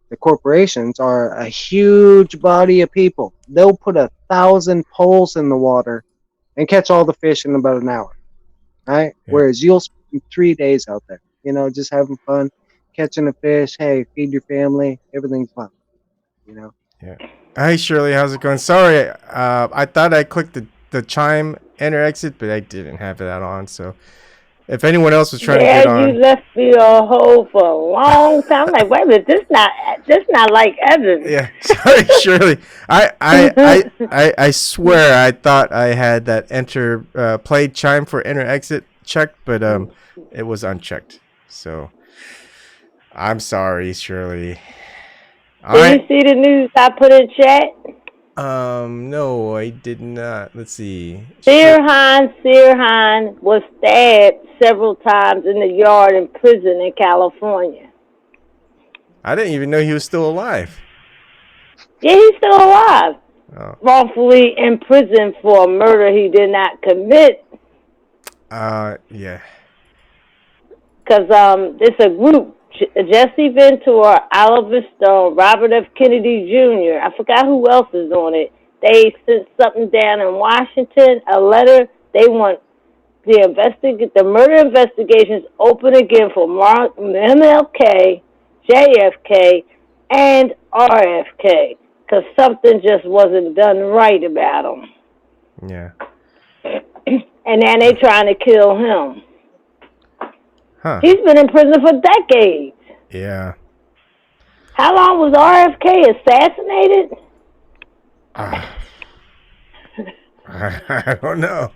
the corporations are a huge body of people. They'll put 1,000 poles in the water and catch all the fish in about an hour, right? Yeah. Whereas you'll spend 3 days out there, just having fun, catching a fish. Hey, feed your family. Everything's fine, you know. Yeah. Hi Shirley, how's it going? Sorry, I thought I clicked the chime enter exit, but I didn't have that on. So if anyone else was trying to Yeah, get you on, left me a hole for a long time. I'm like, wait a minute, this not like Evans. yeah, sorry Shirley, I swear I thought I had that enter play chime for enter exit checked, but it was unchecked. So I'm sorry, Shirley. All Did right. you see the news I put in chat? No, I did not. Let's see. Sirhan was stabbed several times in the yard in prison in California. I didn't even know he was still alive. Yeah, he's still alive. Oh. Wrongfully imprisoned for a murder he did not commit. Yeah. Because it's a group. Jesse Ventura, Oliver Stone, Robert F. Kennedy Jr. I forgot who else is on it. They sent something down in Washington, a letter. They want the murder investigations open again for MLK, JFK, and RFK, because something just wasn't done right about them. Yeah. And now they trying to kill him. Huh. He's been in prison for decades. Yeah. How long was RFK assassinated? I don't know.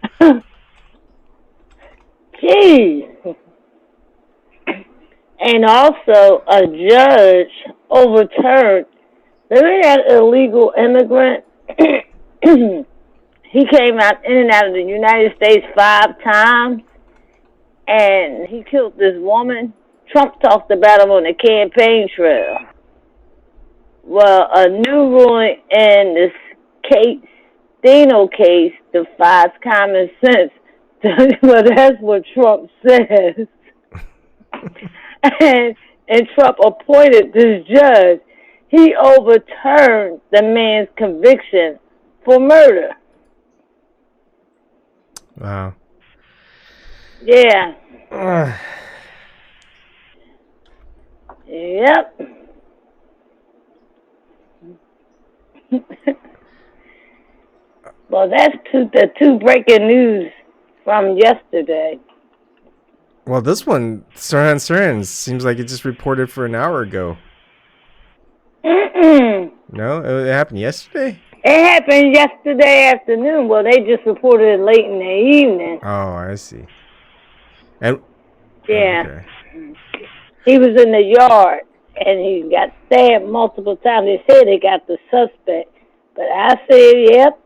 Jeez. And also, a judge overturned. Remember that illegal immigrant? He came out in and out of the United States 5 times, and he killed this woman. Trump talked about him on the campaign trail. Well, a new ruling in this Dino case defies common sense. Well, that's what Trump says. and Trump appointed this judge. He overturned the man's conviction for murder. Wow. Yeah. Yep. Well, that's the two breaking news from yesterday. Well, this one, Sirhan seems like it just reported for an hour ago. No, it happened yesterday? It happened yesterday afternoon. Well, they just reported it late in the evening. Oh, I see. And yeah. Okay. He was in the yard, and he got stabbed multiple times. They said they got the suspect. But I said, yep,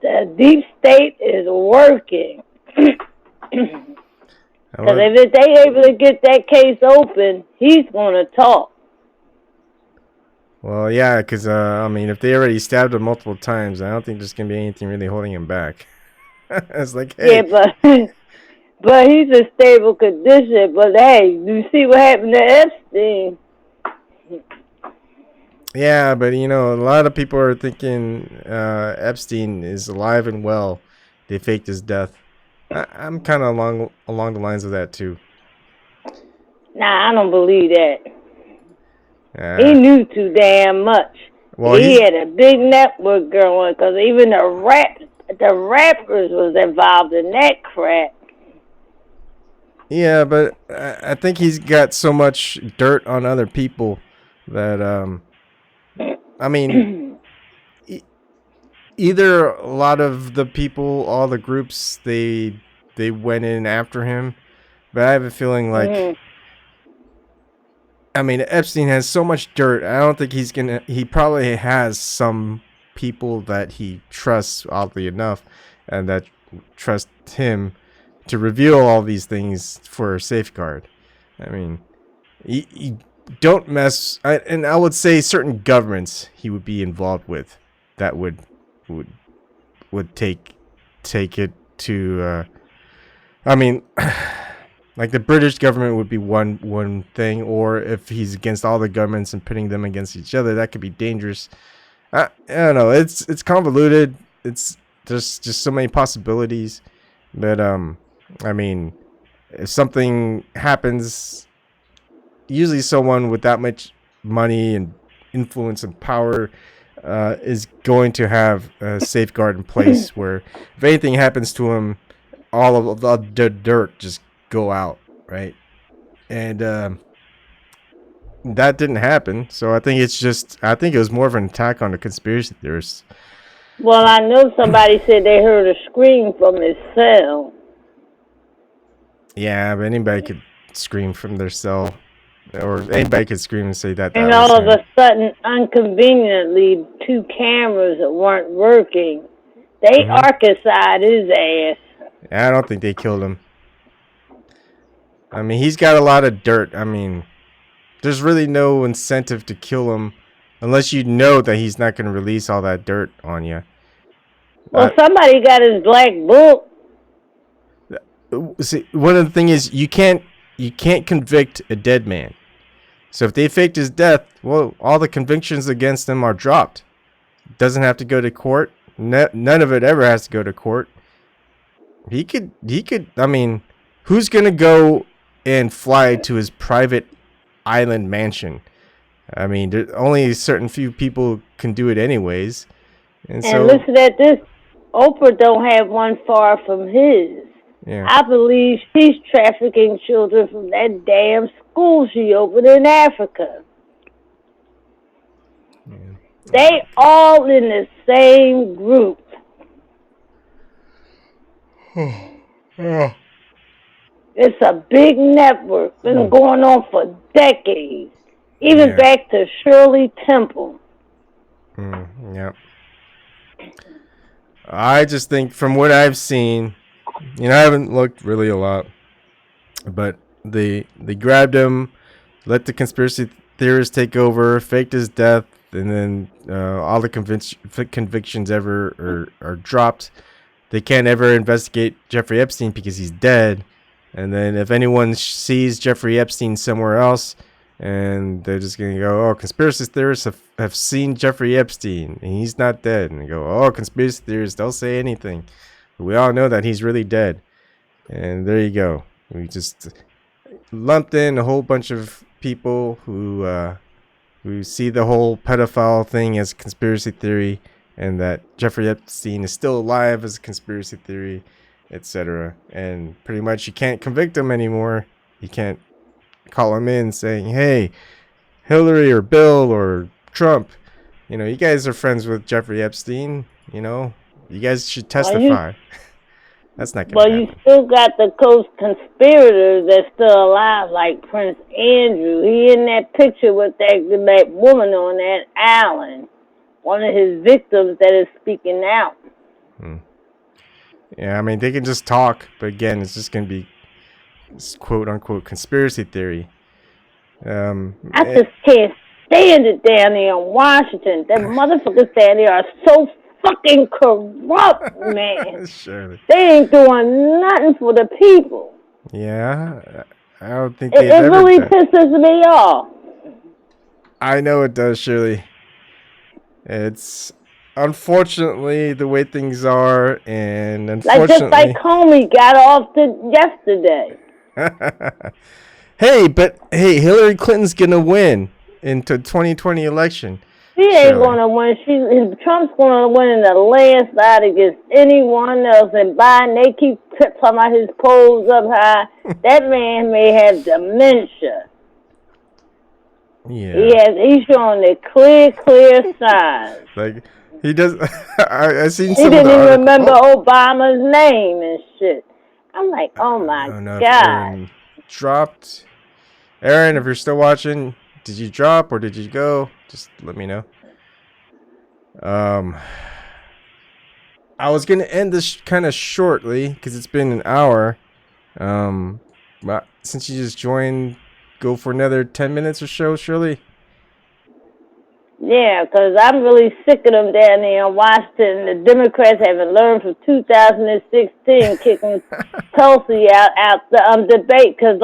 the deep state is working. Because if they able to get that case open, he's going to talk. Well, yeah, because, I mean, if they already stabbed him multiple times, I don't think there's going to be anything really holding him back. It's like, hey. Yeah, but he's in stable condition. But, hey, you see what happened to Epstein. Yeah, but, a lot of people are thinking Epstein is alive and well. They faked his death. I'm kind of along the lines of that, too. Nah, I don't believe that. He knew too damn much. Well, he had a big network going, because even the rappers was involved in that crap. Yeah, but I think he's got so much dirt on other people that, I mean, either a lot of the people, all the groups, they went in after him, but I have a feeling like, I mean, Epstein has so much dirt. I don't think he probably has some people that he trusts, oddly enough, and that trust him to reveal all these things for a safeguard. I mean, don't mess. And I would say certain governments he would be involved with that would take it to. I mean, like the British government would be one thing, or if he's against all the governments and pitting them against each other, that could be dangerous. I don't know. It's convoluted. It's just so many possibilities. But I mean, if something happens, usually someone with that much money and influence and power is going to have a safeguard in place where if anything happens to him, all of the dirt just go out, right? And that didn't happen. So I think it was more of an attack on the conspiracy theorists. Well, I know somebody said they heard a scream from his cell. Yeah, but anybody could scream from their cell, or anybody could scream and say that. And all of a sudden, inconveniently, 2 cameras weren't working. They arcicide his ass. I don't think they killed him. I mean, he's got a lot of dirt. I mean, there's really no incentive to kill him unless you know that he's not going to release all that dirt on you. Well, somebody got his black book. See, one of the things is you can't convict a dead man. So if they faked his death, well, all the convictions against him are dropped. Doesn't have to go to court. None of it ever has to go to court. He could. I mean, who's gonna go and fly to his private island mansion? I mean, only a certain few people can do it anyways. And so, listen at this. Oprah don't have one far from his. Yeah. I believe she's trafficking children from that damn school she opened in Africa. Yeah. They all in the same group. It's a big network. Been going on for decades. Even back to Shirley Temple. Yeah. I just think from what I've seen, I haven't looked really a lot, but they grabbed him, let the conspiracy theorists take over, faked his death, and then all the convictions ever are dropped. They can't ever investigate Jeffrey Epstein because he's dead. And then if anyone sees Jeffrey Epstein somewhere else, and they're just going to go, oh, conspiracy theorists have seen Jeffrey Epstein, and he's not dead. And they go, oh, conspiracy theorists, they'll say anything. But we all know that he's really dead. And there you go. We just lumped in a whole bunch of people who see the whole pedophile thing as a conspiracy theory, and that Jeffrey Epstein is still alive as a conspiracy theory, etc. And pretty much you can't convict him anymore. You can't call him in saying, hey, Hillary or Bill or Trump, you guys are friends with Jeffrey Epstein, you guys should testify. That's not going to happen. You still got the co-conspirators that's still alive, like Prince Andrew. He in that picture with that woman on that island, one of his victims that is speaking out. Yeah, I mean, they can just talk, but again, it's just going to be quote-unquote conspiracy theory. I just can't stand it down there in Washington. That motherfuckers down there are so fucking corrupt, man. Surely. They ain't doing nothing for the people. Yeah, I don't think it really pisses me off. I know it does, Shirley. It's unfortunately the way things are, and unfortunately, just like Comey got off yesterday. Hey, Hillary Clinton's gonna win in the 2020 election. She ain't gonna win. Trump's gonna win in the landslide against anyone else. And Biden, they keep talking about his polls up high. That man may have dementia. Yeah. He's showing the clear signs. Like he does. I seen he some. He didn't even remember Obama's name and shit. I'm like, oh my God. Aaron dropped. Aaron, if you're still watching, did you drop or did you go? Just let me know. I was gonna end this kind of shortly because it's been an hour. But since you just joined, go for another 10 minutes or so, Shirley? Yeah, because I'm really sick of them down there in Washington. The Democrats haven't learned from 2016 kicking Tulsi out the debate. Because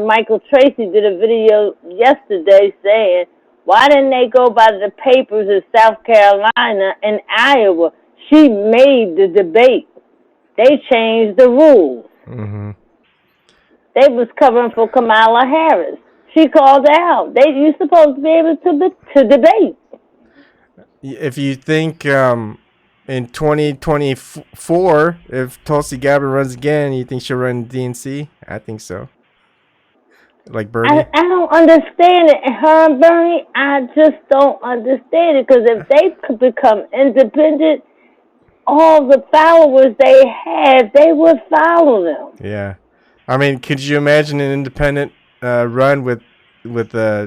Michael Tracy did a video yesterday saying, why didn't they go by the papers in South Carolina and Iowa? She made the debate. They changed the rules. Mm-hmm. They was covering for Kamala Harris. She called out. You're supposed to be able to debate. If you think in 2024, if Tulsi Gabbard runs again, you think she'll run DNC? I think so. Like Bernie? I don't understand it. Her and Bernie, I just don't understand it. Because if they could become independent, all the followers they have, they would follow them. Yeah. I mean, could you imagine an independent run with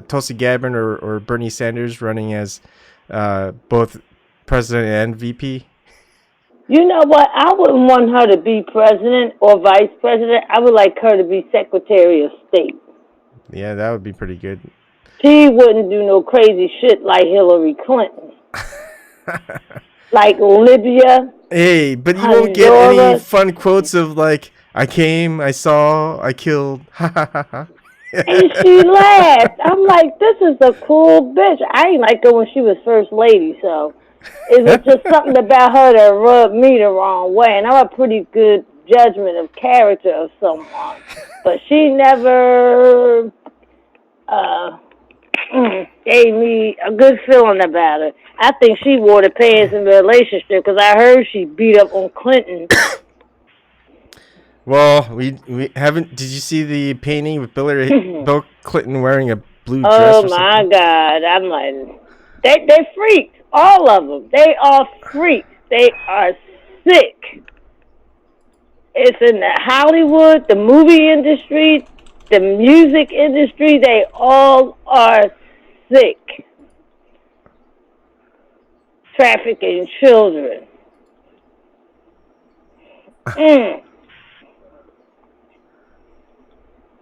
Tulsi Gabbard or Bernie Sanders running as both president and VP? You know what? I wouldn't want her to be president or vice president. I would like her to be Secretary of State. Yeah, that would be pretty good. She wouldn't do no crazy shit like Hillary Clinton. Like Libya. Hey, but you won't get any fun quotes of like, I came, I saw, I killed. And she laughed. I'm like, this is a cool bitch. I ain't like her when she was first lady, so it was just something about her that rubbed me the wrong way. And I'm a pretty good judgment of character of someone. But she never gave me a good feeling about her. I think she wore the pants in the relationship because I heard she beat up on Clinton. Well, we haven't. Did you see the painting with Bill Clinton wearing a blue dress? Oh my God! I'm like, they freaks. All of them. They are freaks. They are sick. It's in the Hollywood, the movie industry, the music industry. They all are sick. Trafficking children.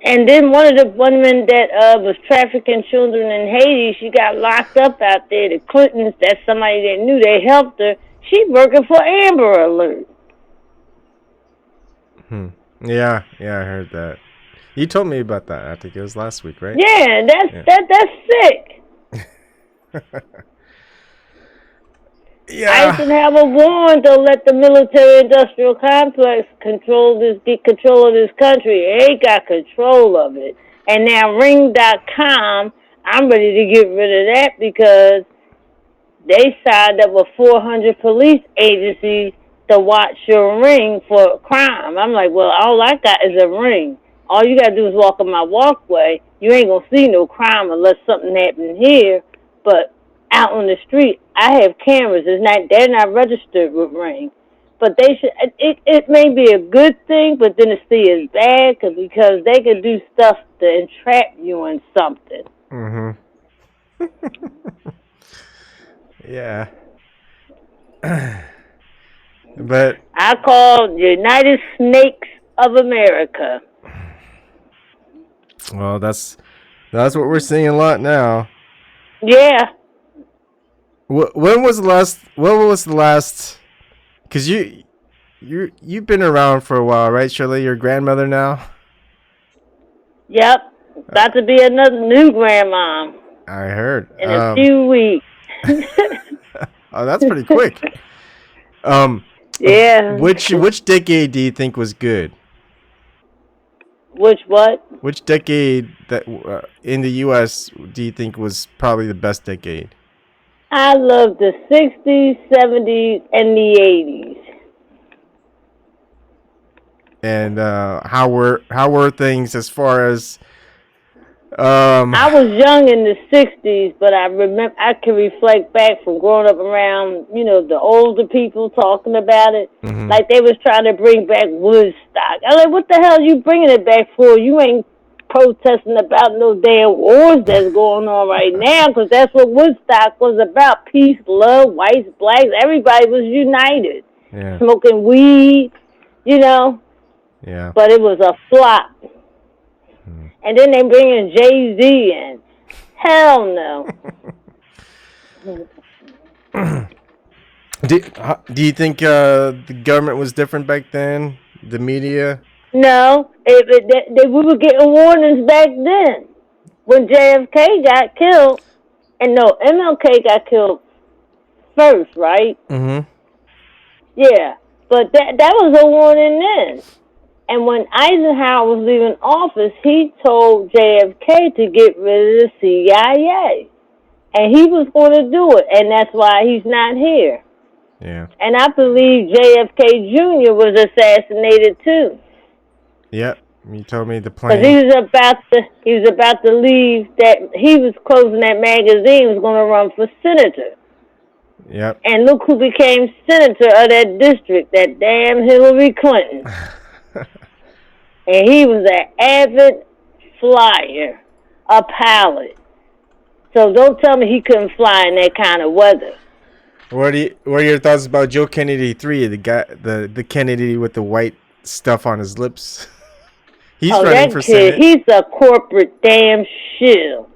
And then one of the women that was trafficking children in Haiti, she got locked up out there. The Clintons, that's somebody that knew they helped her. She working for Amber Alert. Yeah, I heard that. You told me about that. I think it was last week, right? Yeah, that's sick. Yeah. Eisenhower warned to let the military-industrial complex get control of this country. They got control of it. And now Ring.com, I'm ready to get rid of that because they signed up with 400 police agencies to watch your ring for crime. I'm like, well, all I got is a ring. All you got to do is walk on my walkway. You ain't going to see no crime unless something happened here. But out on the street, I have cameras. They're not registered with Ring, but they should. It may be a good thing, but then it's still bad because they can do stuff to entrap you in something. Yeah. But I call United Snakes of America. Well, that's what we're seeing a lot now. Yeah. When was the last? Because you've been around for a while, right, Shirley? Your grandmother now. Yep, about to be another new grandma. I heard in a few weeks. Oh, that's pretty quick. Yeah. Which decade do you think was good? Which what? Which decade that in the U.S. do you think was probably the best decade? I love the 60s, 70s, and the 80s. And how were things as far as? I was young in the 60s, but I can reflect back from growing up around, the older people talking about it. Mm-hmm. Like they was trying to bring back Woodstock. I'm like, what the hell are you bringing it back for? You ain't protesting about no damn wars that's going on right now, because that's what Woodstock was about. Peace, love, whites, blacks, everybody was united. Yeah. Smoking weed, Yeah. But it was a flop. And then they bring in Jay-Z in. Hell no. Do you think the government was different back then? The media? No, we were getting warnings back then. When JFK got killed, and no, MLK got killed first, right? Mm-hmm. Yeah, but that was a warning then. And when Eisenhower was leaving office, he told JFK to get rid of the CIA. And he was going to do it, and that's why he's not here. Yeah. And I believe JFK Jr. was assassinated too. Yep. You told me the plane. Because he was about to leave. That he was closing that magazine. Was going to run for senator. Yep. And look who became senator of that district. That damn Hillary Clinton. And he was an avid flyer, a pilot. So don't tell me he couldn't fly in that kind of weather. What are your thoughts about Joe Kennedy 3, the guy, the Kennedy with the white stuff on his lips? He's running for Senate. He's a corporate damn shill.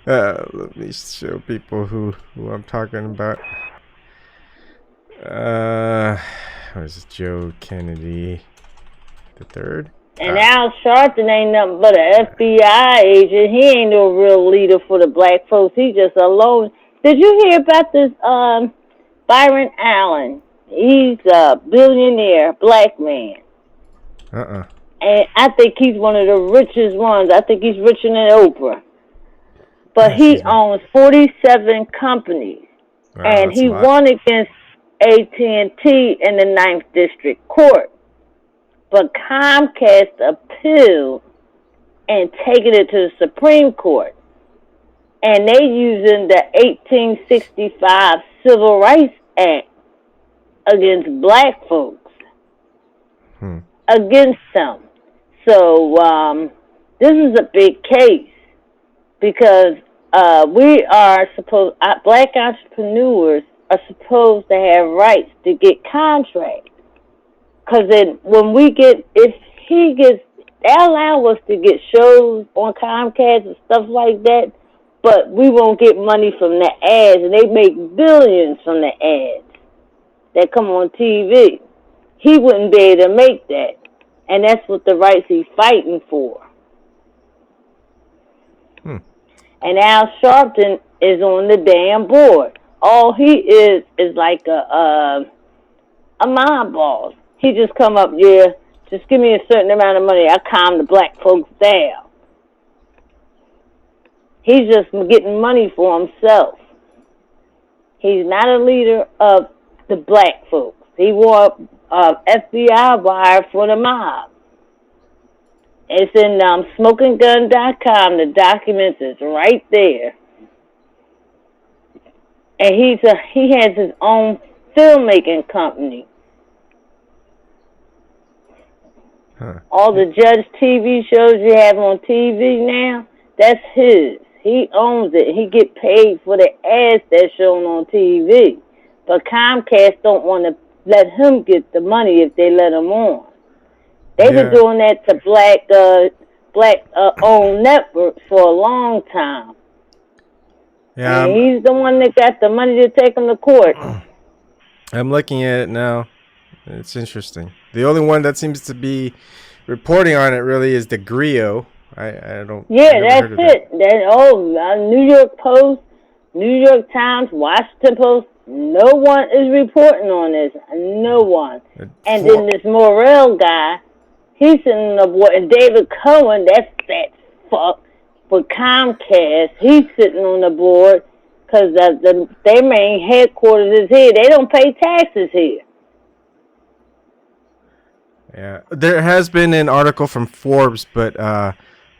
Let me show people who I'm talking about. Was Joe Kennedy the third? And Al Sharpton ain't nothing but an FBI agent. He ain't no real leader for the black folks. He just alone. Did you hear about this Byron Allen? He's a billionaire black man. And I think he's one of the richest ones. I think he's richer than Oprah. But he owns 47 companies. Wow, and he won against AT&T in the 9th District Court. But Comcast appealed and taken it to the Supreme Court. And they using the 1865 Civil Rights Act against black folks. Against them. So this is a big case because we are supposed, black entrepreneurs are supposed to have rights to get contracts. Because when we get, if he gets, they allow us to get shows on Comcast and stuff like that, but we won't get money from the ads, and they make billions from the ads that come on TV. He wouldn't be able to make that, and that's what the rights he's fighting for. And Al Sharpton is on the damn board. All he is like a mob boss. He just come up, just give me a certain amount of money. I calm the black folks down. He's just getting money for himself. He's not a leader of the black folks. He wore FBI wire for the mob. It's in smokinggun.com. The documents is right there. And he has his own filmmaking company. All the Judge TV shows you have on TV now, that's his. He owns it. He get paid for the ads that's shown on TV. But Comcast don't want to let him get the money if they let him on. They've been doing that to black owned networks for a long time. Yeah, and he's the one that got the money to take him to court. I'm looking at it now. It's interesting. The only one that seems to be reporting on it really is the Griot. I don't. Yeah, that's it. New York Post, New York Times, Washington Post. No one is reporting on this. No one. And then this Morrell guy, he's sitting on the board. And David Cohen, that's that fuck for Comcast. He's sitting on the board because their main headquarters is here. They don't pay taxes here. Yeah, there has been an article from Forbes, but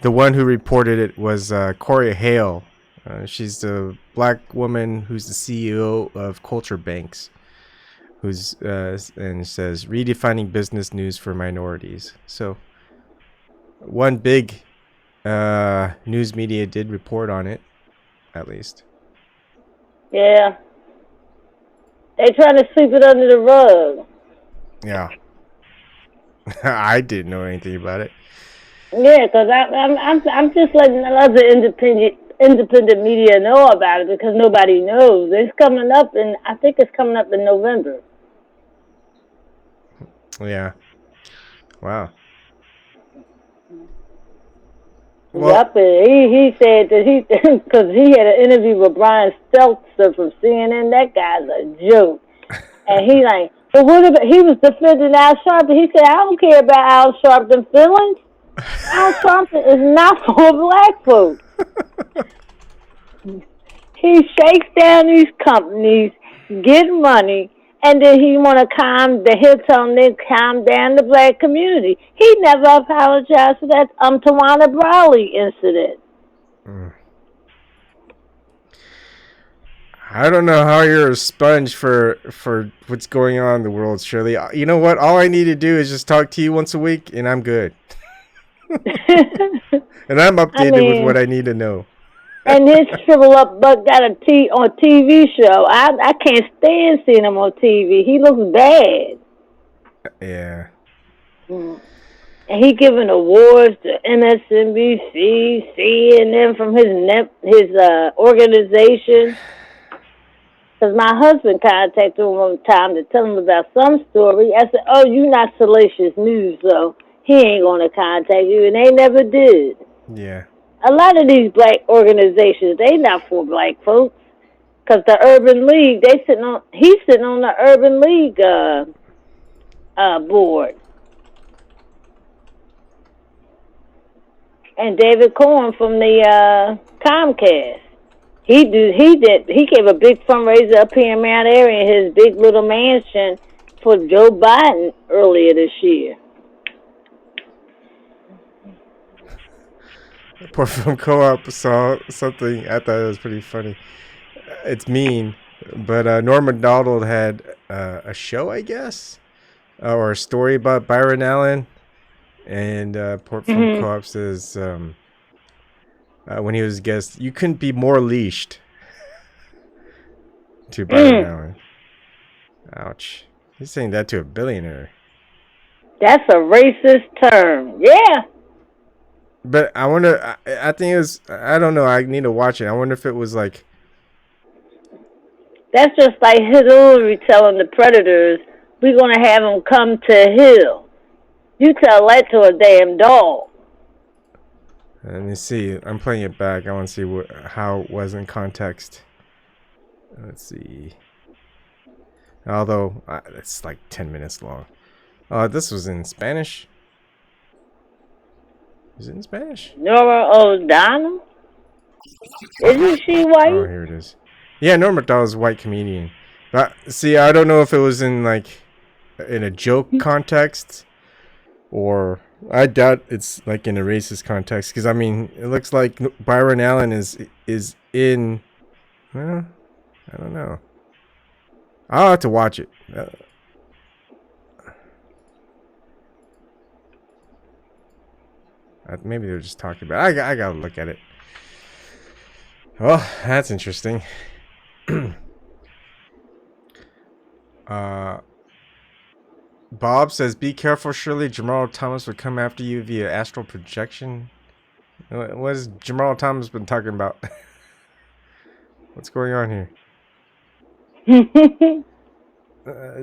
the one who reported it was Corey Hale. She's the black woman who's the CEO of Culture Banks, who's and says redefining business news for minorities. So one big news media did report on it, at least. Yeah, they trying to sweep it under the rug. Yeah. I didn't know anything about it. Yeah, because I'm just letting other independent media know about it because nobody knows. It's coming up, and I think it's coming up in November. Yeah. Wow. Well, yep, he said that because he had an interview with Brian Stelter from CNN. That guy's a joke, and he like, but what about he was defending Al Sharpton? He said, I don't care about Al Sharpton feelings. Al Sharpton is not for black folks. He shakes down these companies, get money, and then he want to calm down the black community. He never apologized for that Tawana Brawley incident. I don't know how you're a sponge for what's going on in the world, Shirley. You know what? All I need to do is just talk to you once a week, and I'm good. And I'm updated with what I need to know. And his shrivel up butt got on a TV show. I can't stand seeing him on TV. He looks bad. Yeah. And he giving awards to MSNBC, CNN from his organization. Because my husband contacted him one time to tell him about some story. I said, oh, you not Salacious News, so he ain't going to contact you. And they never did. Yeah. A lot of these black organizations, they not for black folks. Because the Urban League, he's sitting on the Urban League board. And David Corn from the Comcast. He gave a big fundraiser up here in Mount Airy in his big little mansion for Joe Biden earlier this year. Poor Film Co-op saw something. I thought it was pretty funny. It's mean, but Norm Macdonald had a show, I guess, or a story about Byron Allen, and Poor Film Co-op says when he was a guest, you couldn't be more leashed to Byron Allen. Ouch! He's saying that to a billionaire. That's a racist term. Yeah. But I wonder, I think it was, I don't know, I need to watch it. I wonder if it was like... That's just like Hillary telling the predators, we're going to have them come to Hill. You tell that to a damn dog. Let me see. I'm playing it back. I want to see how it was in context. Let's see. Although, it's like 10 minutes long. This was in Spanish. Is it in Spanish? Norma O'Donnell? Isn't she white? Oh, here it is. Yeah, Norma Macdonald's a white comedian. But, see, I don't know if it was in a joke context, or I doubt it's like in a racist context. Because I mean, it looks like Byron Allen is in. Well, I don't know. I'll have to watch it. Maybe they're just talking about it. I gotta look at it. Oh, that's interesting. Bob says, be careful, Shirley. Jamal Thomas would come after you via astral projection. What has Jamal Thomas been talking about? What's going on here?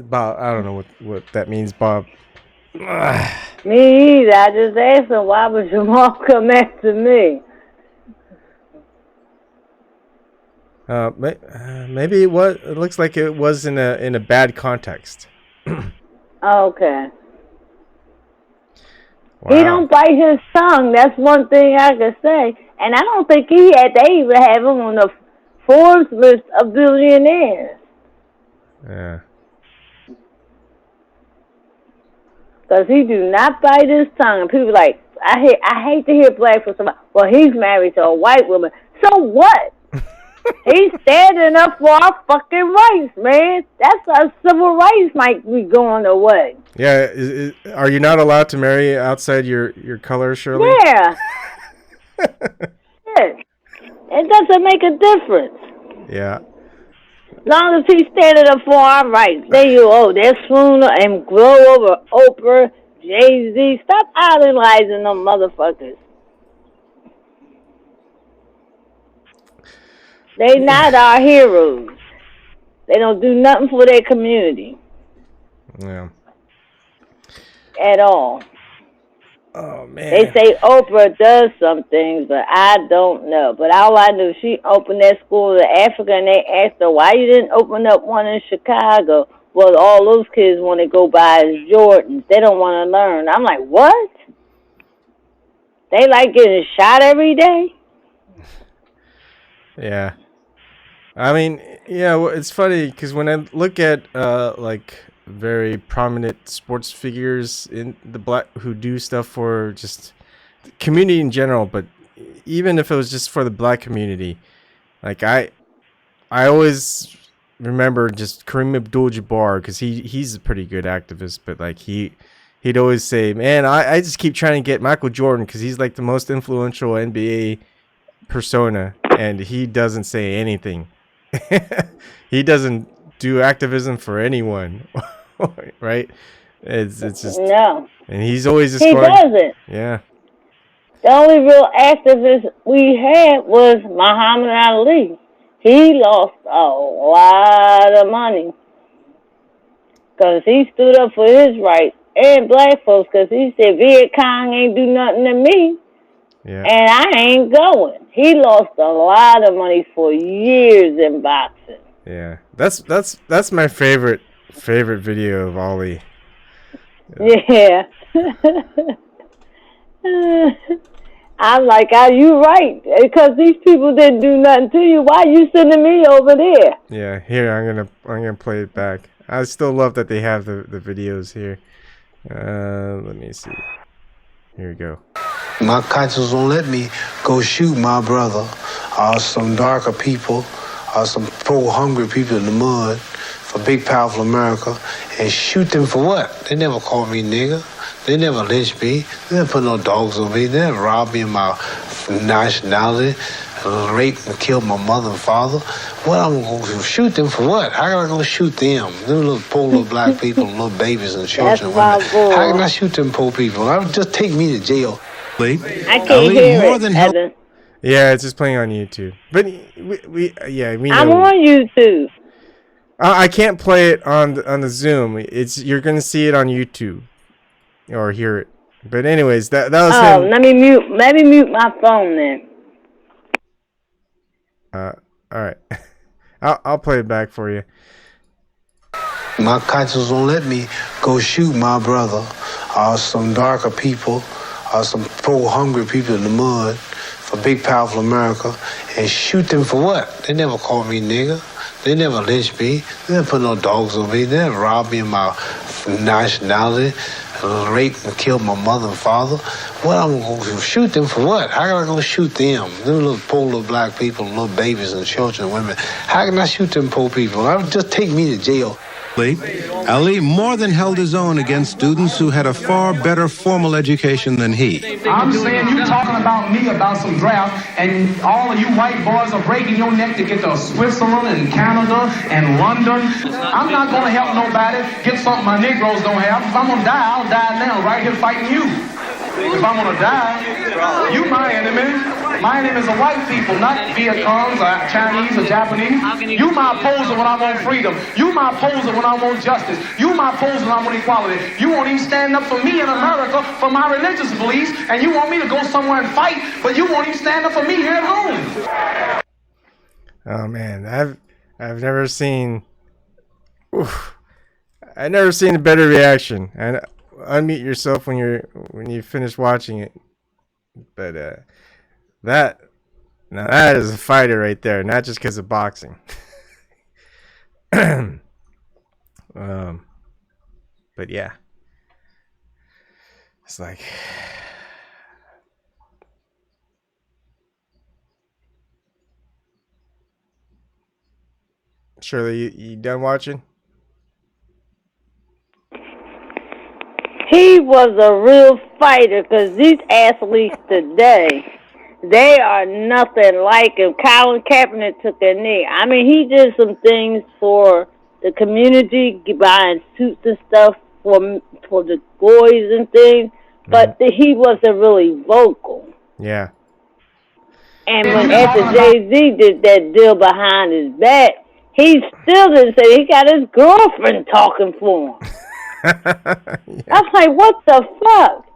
Bob, I don't know what that means, Bob. Me either. I just asked him, why would Jamal come after me? Maybe it looks like it was in a bad context. Okay. Wow. He don't bite his tongue. That's one thing I can say. And I don't think they even have him on the Forbes list of billionaires. Yeah. Because he do not bite his tongue. And people like, I hate to hear black from somebody, well, he's married to a white woman. So what? He's standing up for our fucking rights, man. That's our civil rights might be going away. Yeah, are you not allowed to marry outside your color, Shirley? Yeah. Yeah. It doesn't make a difference. Yeah. As long as he's standing up for our rights. There you go. There's swoon and glow over Oprah, Jay-Z. Stop idolizing them motherfuckers. They not our heroes. They don't do nothing for their community. Yeah. At all. Oh, man. They say Oprah does some things, but I don't know. But all I knew, she opened that school in Africa, and they asked her, why you didn't open up one in Chicago? Well, all those kids want to go buy is Jordans. They don't want to learn. I'm like, what? They like getting shot every day? Yeah. I mean, yeah, well, it's funny because when I look at like very prominent sports figures in the black who do stuff for just the community in general, but even if it was just for the black community, like I always remember just Kareem Abdul-Jabbar because he's a pretty good activist, but like he'd always say, man, I just keep trying to get Michael Jordan because he's like the most influential NBA persona, and he doesn't say anything. He doesn't do activism for anyone, right? It's just no. And he's always just he doesn't. Yeah. The only real activist we had was Muhammad Ali. He lost a lot of money because he stood up for his rights and black folks because he said Viet Cong ain't do nothing to me. Yeah. And I ain't going. He lost a lot of money for years in boxing. Yeah. That's my favorite video of Ali. Yeah. I'm like, are you right? Because these people didn't do nothing to you. Why are you sending me over there? Yeah, here I'm gonna play it back. I still love that they have the videos here. Let me see. Here we go. My conscience won't let me go shoot my brother or some darker people or some poor hungry people in the mud for big powerful America and shoot them for what? They never called me nigger. They never lynched me. They never put no dogs on me. They never robbed me of my nationality, raped and killed my mother and father. What I'm going to shoot them for what? How am I going to shoot them? Them little poor little black people, little babies and children. Women. How can I shoot them poor people? Just take me to jail. I can't hear it, Evan. Yeah, it's just playing on YouTube. But we know. I'm on YouTube. I can't play it on the Zoom. You're gonna see it on YouTube or hear it. But anyways, that was him. Let me mute my phone then. All right. I'll play it back for you. My conscience won't let me go shoot my brother or some darker people or some poor hungry people in the mud for big powerful America and shoot them for what? They never called me nigger. They never lynched me. They never put no dogs on me. They never robbed me of my nationality, raped and killed my mother and father. What I'm going to shoot them for what? How am I going to shoot them? Them little poor little black people, little babies and children and women. How can I shoot them poor people? Just take me to jail. Ali more than held his own against students who had a far better formal education than he. I'm saying you talking about me about some draft, and all of you white boys are breaking your neck to get to Switzerland and Canada and London. I'm not going to help nobody get something my Negroes don't have. If I'm going to die, I'll die now right here fighting you. If I'm going to die, you my enemy. My enemy is the white people, not Viet Congs or Chinese or Japanese. You my opposer when I want freedom. You my opposer when I want justice. You my opposer when I want equality. You won't even stand up for me in America for my religious beliefs, and you want me to go somewhere and fight, but you won't even stand up for me here at home. Oh man, I've never seen. I've never seen a better reaction. And unmute yourself when you finish watching it. But that is a fighter right there, not just because of boxing. But yeah, it's like Shirley, you done watching? He was a real fighter because these athletes today, they are nothing like him. Colin Kaepernick took a knee. I mean, he did some things for the community, buying suits and stuff for the boys and things, but he wasn't really vocal. Yeah. And when after Jay-Z did that deal behind his back, he still didn't say he got his girlfriend talking for him. I'm like, what the fuck?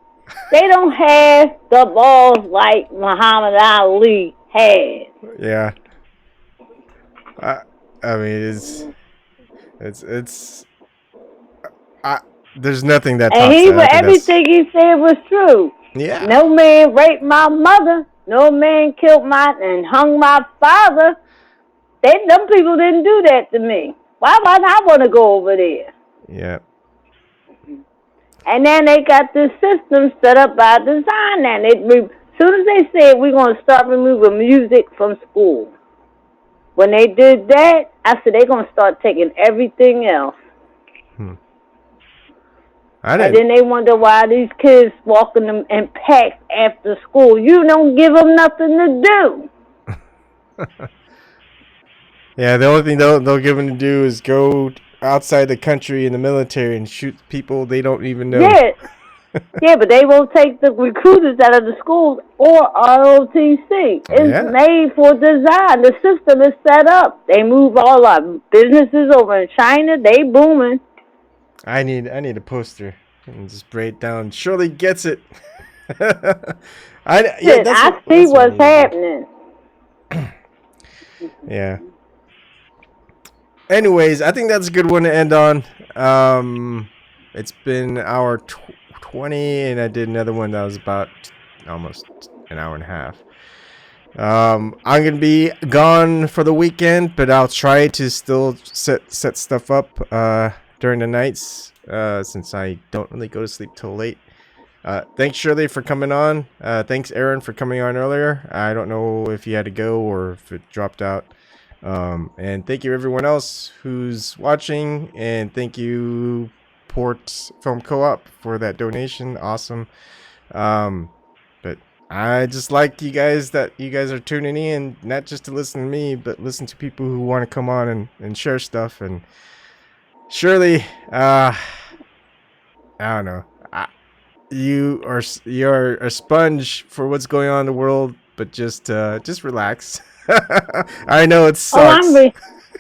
They don't have the balls like Muhammad Ali had. Yeah. I mean, there's nothing that tops that. Everything he said was true. Yeah. No man raped my mother. No man killed and hung my father. Them people didn't do that to me. Why would I want to go over there? Yeah. And then they got this system set up by design. And as soon as they said we're going to start removing music from school, when they did that, I said they're going to start taking everything else. And then they wonder why these kids walking them in packs after school. You don't give them nothing to do. Yeah, the only thing they'll give them to do is go outside the country in the military and shoot people they don't even know. Yeah, yeah, but they won't take the recruiters out of the schools or ROTC. It's made for design. The system is set up. They move all our businesses over in China. They booming. I need a poster and just break it down. Shirley gets it. I see what's happening. Yeah. Anyways, I think that's a good one to end on. It's been hour 20, and I did another one that was about almost an hour and a half. I'm gonna be gone for the weekend, but I'll try to still set stuff up during the nights, since I don't really go to sleep till late. Thanks, Shirley, for coming on. Thanks, Aaron, for coming on earlier. I don't know if you had to go or if it dropped out. And thank you, everyone else who's watching. And thank you, Port Film Co-op, for that donation. Awesome. But I just like you guys that you guys are tuning in, not just to listen to me, but listen to people who want to come on and share stuff. And Shirley, I don't know. You're a sponge for what's going on in the world, but just relax. I know it sucks.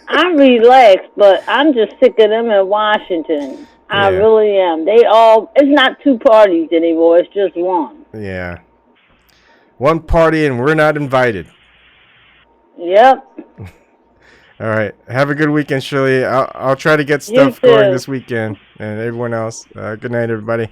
I'm relaxed, but I'm just sick of them in Washington. I really am. It's not two parties anymore. It's just one. Yeah. One party and we're not invited. Yep. All right. Have a good weekend, Shirley. I'll try to get stuff going this weekend, and everyone else. Good night, everybody.